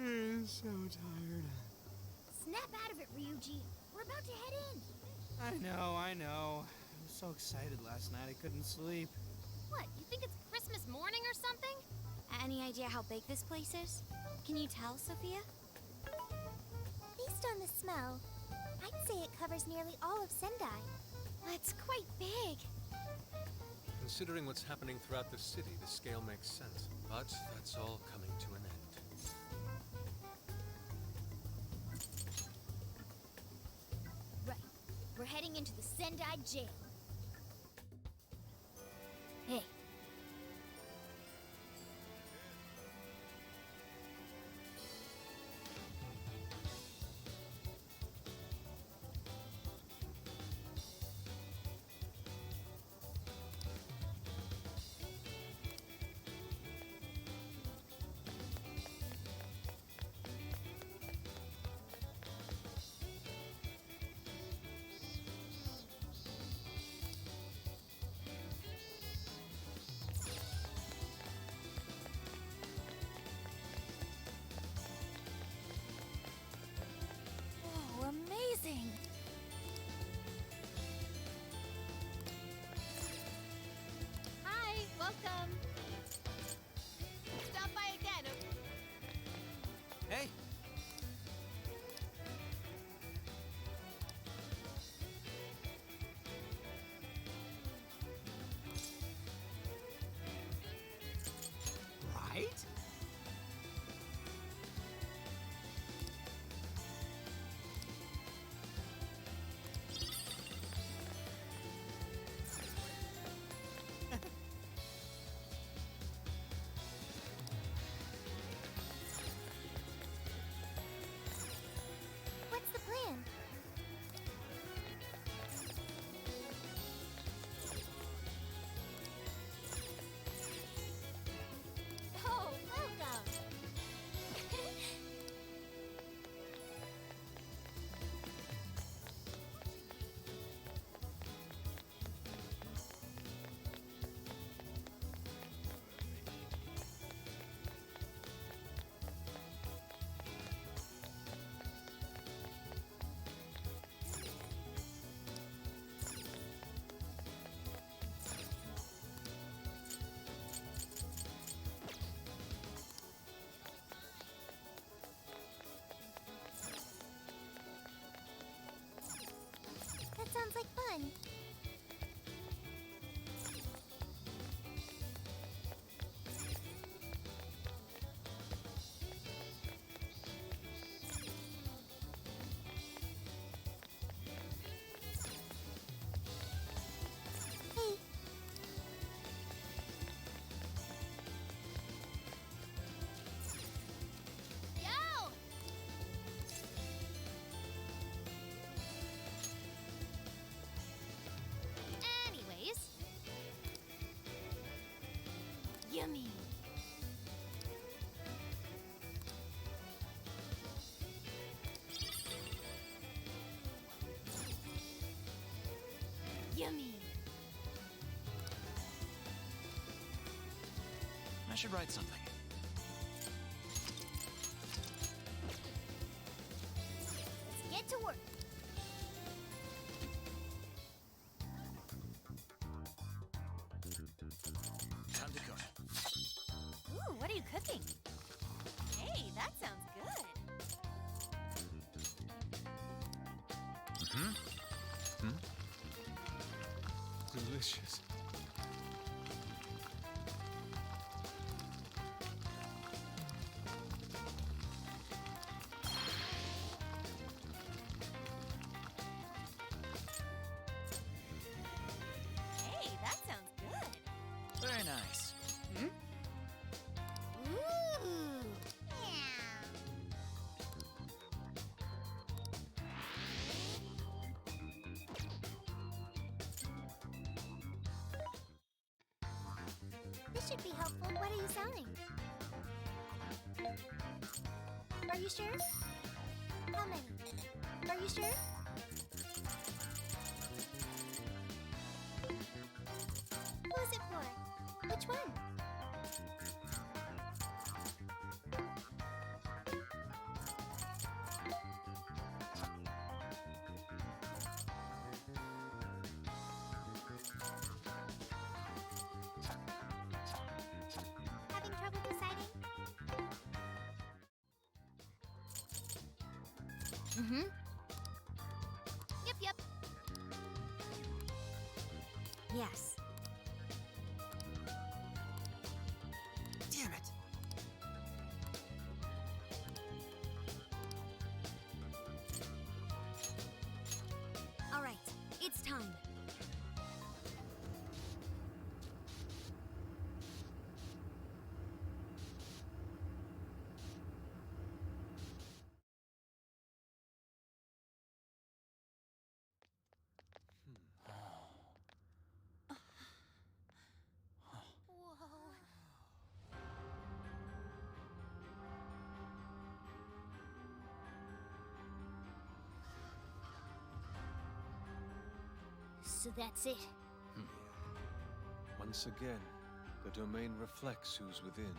I'm so tired. Snap out of it, Ryuji. We're about to head in. I know. I was so excited last night I couldn't sleep. What, you think it's Christmas morning or something? Any idea how big this place is? Can you tell, Sophia? Based on the smell, I'd say it covers nearly all of Sendai. That's quite big. Considering what's happening throughout the city, the scale makes sense. But that's all coming to an end. Right. We're heading into the Sendai jail. Hey. Oh, amazing! Hi, welcome. Stop by again. Hey! Right? What's the plan? Oh, welcome! That sounds like fun. Hey, Yo! Anyways. Yummy. Yummy. I should write something. Let's get to work. Time to cook. Ooh, what are you cooking? Hey, that sounds good. Delicious. Hey, that sounds good. Very nice. Ooh! What are you selling? Are you sure? How many? Are you sure? Who's it for? Which one? Having trouble deciding? Mm-hmm. Yep. Yes. Damn it! All right, it's time. So that's it. Once again, the domain reflects who's within.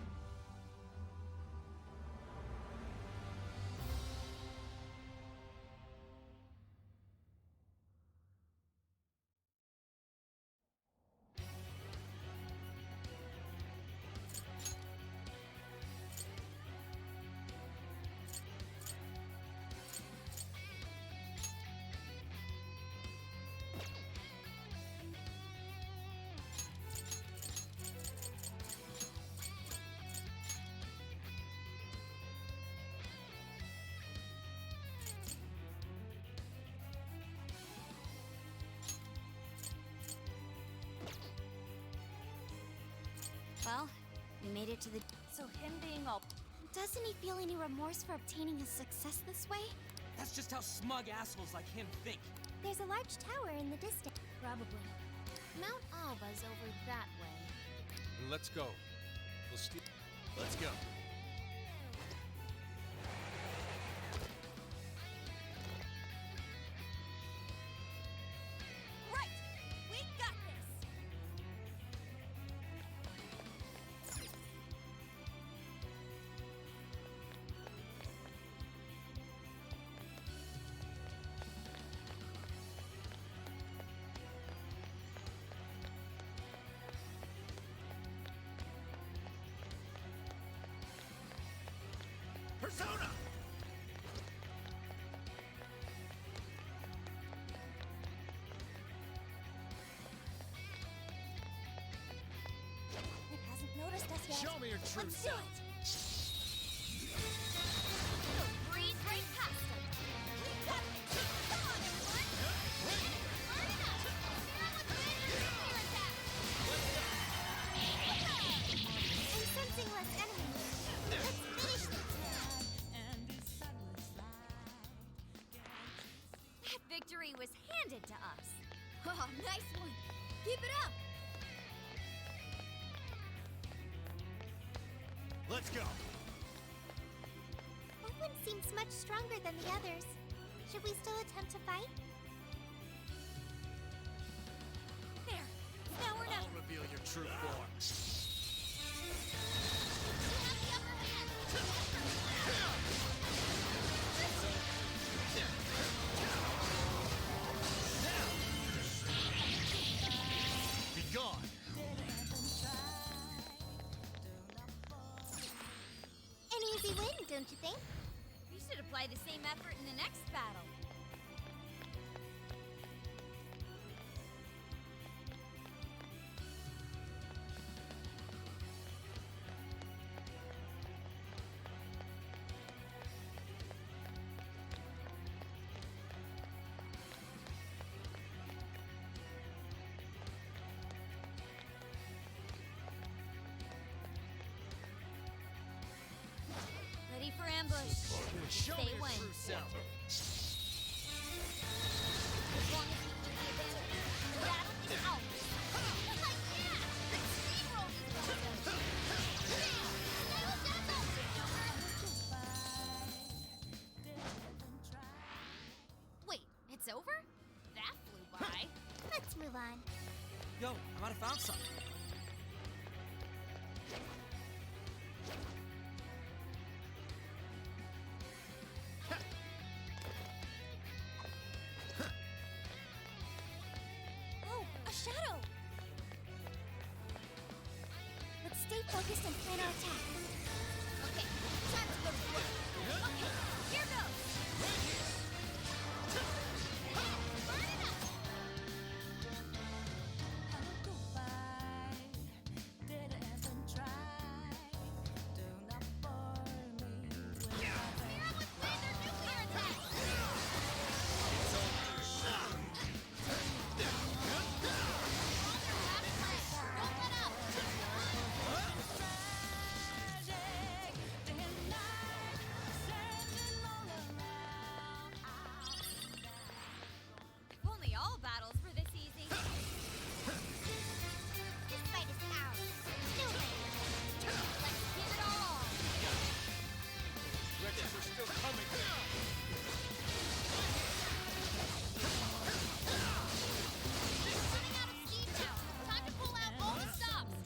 Well, we made it to the... So him being all... Doesn't he feel any remorse for obtaining his success this way? That's just how smug assholes like him think. There's a large tower in the distance. Probably. Mount Alba's over that way. Let's go. We'll steal. Let's go. Right! We got this! Persona! It hasn't noticed us yet. Show me your true Let's do self. it. We'll breeze right past him. We got this! Come on, everyone! Line up! Now let's do a nuclear attack! I'm sensing less enemies. Let's finish this. That victory was handed to us. Oh, nice one. Keep it up. Let's go. That one seems much stronger than the others. Should we still attempt to fight? There! Now we're not... I'll reveal your true form. Be gone. An easy win, don't you think? We should apply the same effort in the next battle. Ready for ambush. Show Stay me your when. true self. As long as we keep the advantage, the battle is ours. Yeah! Let's steamroll these bastards. on. Yo, I might have found something. Oh, a shadow! Let's stay focused and plan our attack. Okay, time to go to work. Okay, here goes! Burn it up! If only all battles were this easy. This fight is ours. Still Let's give it all. Wretches are still coming. Running out of steam now. Time to pull out all the stops.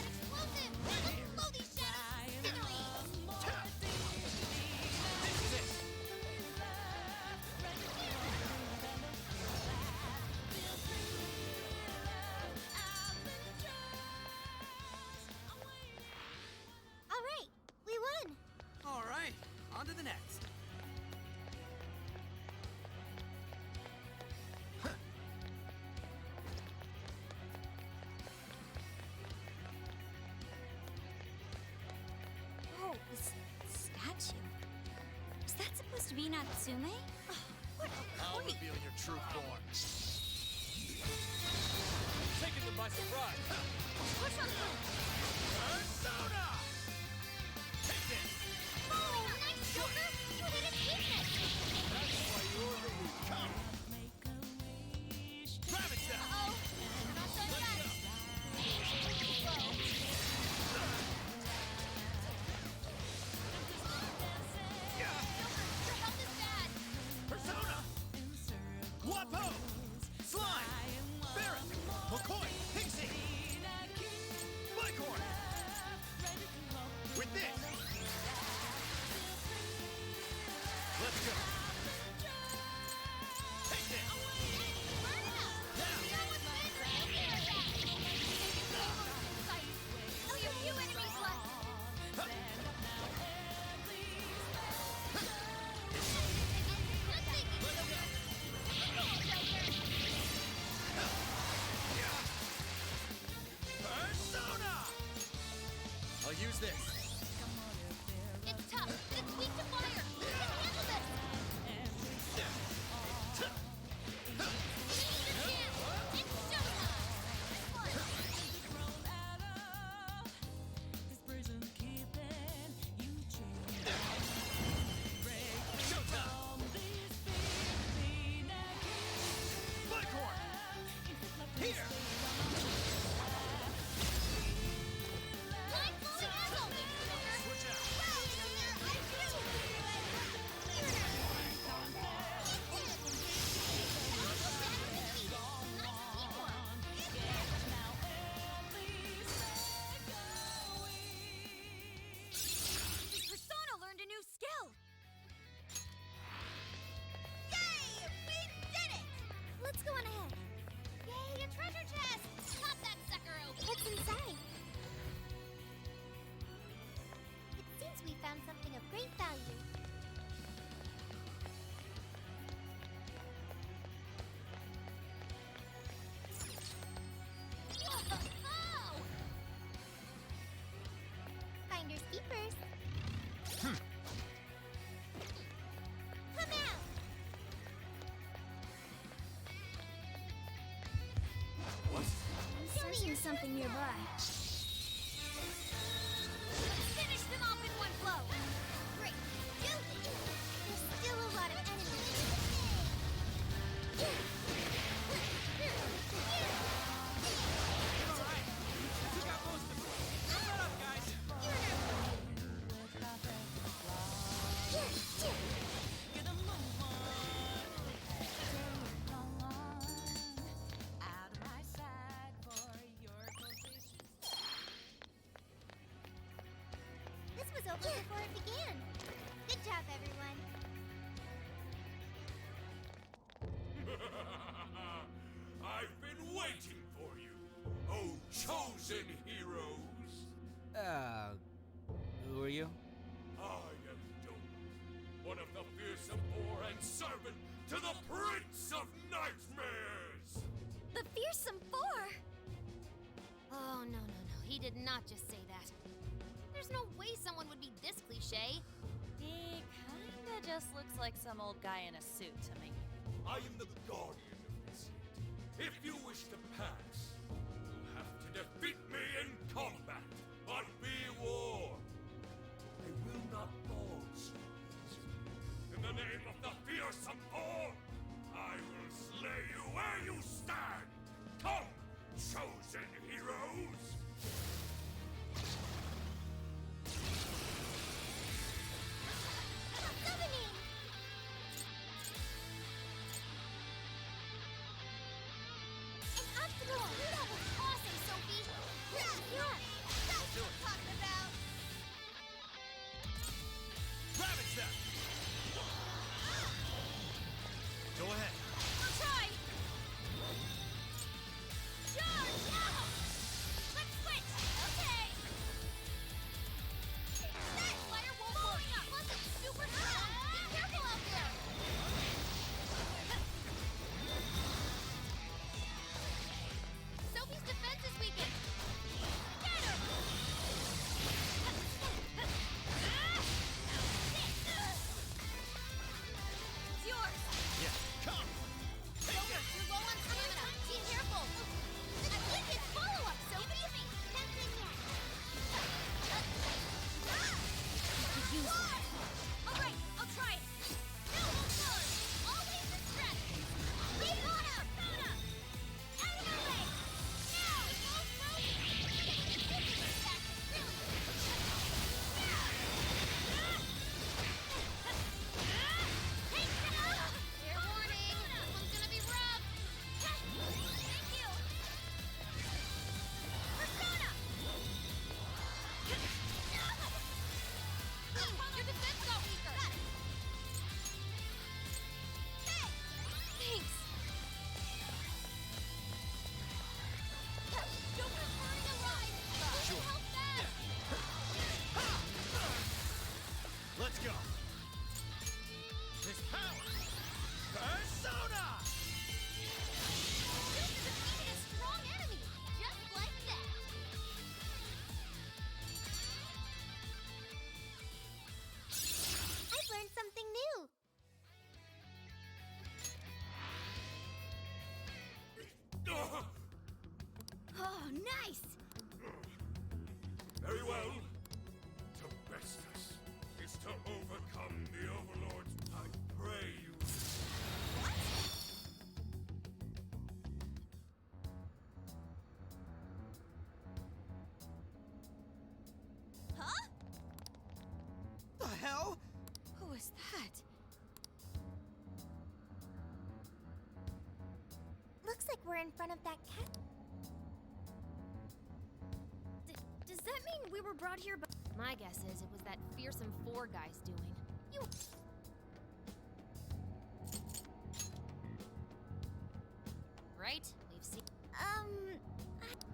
Explosive! Let's blow these shadows signally. All right, we won. All right, on to the next. Oh, this statue. Was that supposed to be Natsume? I'll reveal your true form. Taking them by surprise. Push on through. Persona! Take this! Oh, nice, Joker! You hit its weakness! That's why you're the weak. Come! Gravity Cell! Uh-oh, we're not done Let's yet. Your health is bad. Persona! Wapo! Slime! Barret! McCoy! Pixie! Bicorn! With this! Let's go! Take this! Burn it up! Now with laser attack! Only a few enemies left. Persona! I'll use this. It's tough, but it's weak to fire. We can handle this. This is your chance. It's showtime. Showtime! Bicorn! Here! Blindfolded asshole. Switch out! Persona learned a new skill. Yay! We did it! Let's go on ahead. Yay, a treasure chest! Pop that sucker open! What's inside? It seems we found something of great value. Whoa! Finders keepers. Come out! What? I'm sensing something nearby. Finish them off in one blow. Great. Do it! There's still a lot of enemies. All right, you got most of it. Shut up, guys. You over before it began. Good job, everyone. I've been waiting for you, oh chosen heroes. Who are you? I am Doom, one of the fearsome four and servant to the Prince of Nightmares. The Fearsome Four! Oh, no. He did not just say that. There's no way someone would be this cliche. He kinda just looks like some old guy in a suit to me. I am the guardian of this city. If you wish to pass, you'll have to defeat me in combat. But be warned, I will not fall so easily. In the name of the fearsome four, I will slay you where you stand. Come, chosen heroes. Summoning! An optimal! That was awesome, Sophie! Yeah! That's what I'm talking about! Ravage them! Go ahead. I'll try! Charge! Now! Let's switch! Okay! That fire won't hold up! Plus it's super strong! Be careful out there! Sophie's defense is weakened! Get her! It's yours! Yeah, come! Silver, you're low on stamina! Be careful! I like his follow-up, Sophie! Nothing yet. Alright, I'll try it! No, Lord! Always the stress! We got him! Sona! Out of my way! Now! This is attack is really... Fair warning! This one's gonna be rough! Thank you! Persona! Your defense got weaker! Thanks! Joker's burning alive! Please Sure. help that! Let's go. This power. Persona! Joker defeated a strong enemy! Just like that! I've learned something new. Oh, nice! Very well. To best us is to overcome the overlords. I pray you. Huh? The hell? Who is that? Looks like we're in front of that cat. Does that mean we were brought here by... My guess is it was that Fearsome Four guy's doing. You... Right? We've seen...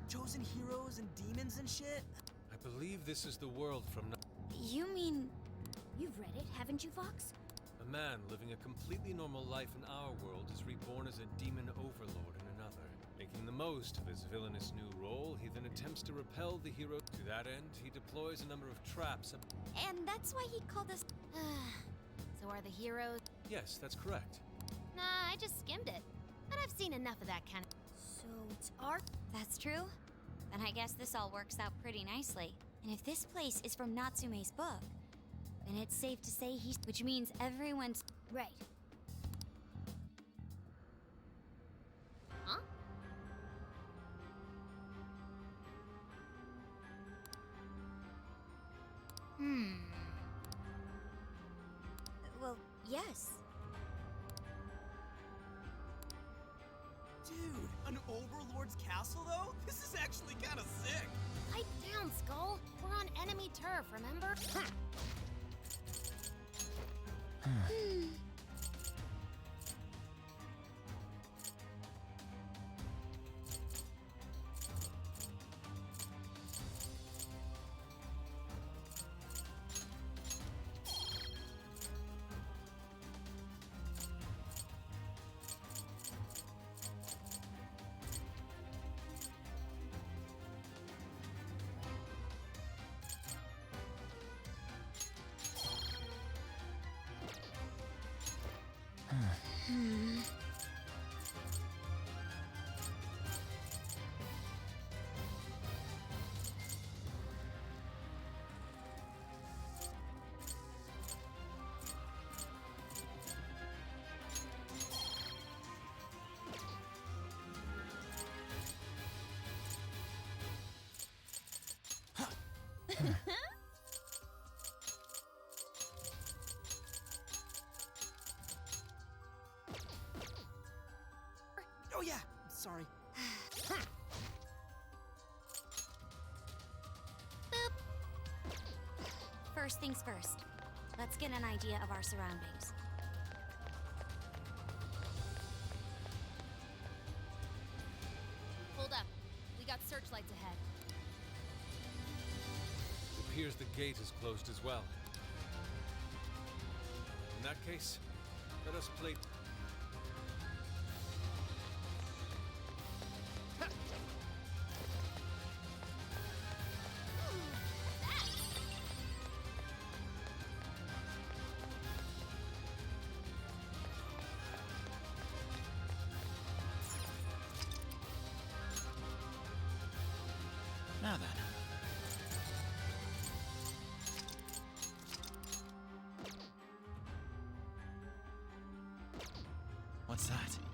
Chosen heroes and demons and shit? I believe this is the world from... You mean... You've read it, haven't you, Fox? A man living a completely normal life in our world is reborn as a demon overlord in another. Making the most of his villainous new role, he then attempts to repel the hero. To that end, he deploys a number of traps. And that's why he called us... So are the heroes... Yes, that's correct. Nah, I just skimmed it. But I've seen enough of that kind of... So it's our... That's true? Then I guess this all works out pretty nicely. And if this place is from Natsume's book, then it's safe to say he's... Which means everyone's... Right. Huh? Well, yes. Dude, An Overlord's castle, though? This is actually kind of sick. Pipe down, Skull. We're on enemy turf, remember? Oh yeah, sorry. First things first. Let's get an idea of our surroundings. Hold up. We got searchlights ahead. It appears the gate is closed as well. In that case, let us play. Now then. What's that?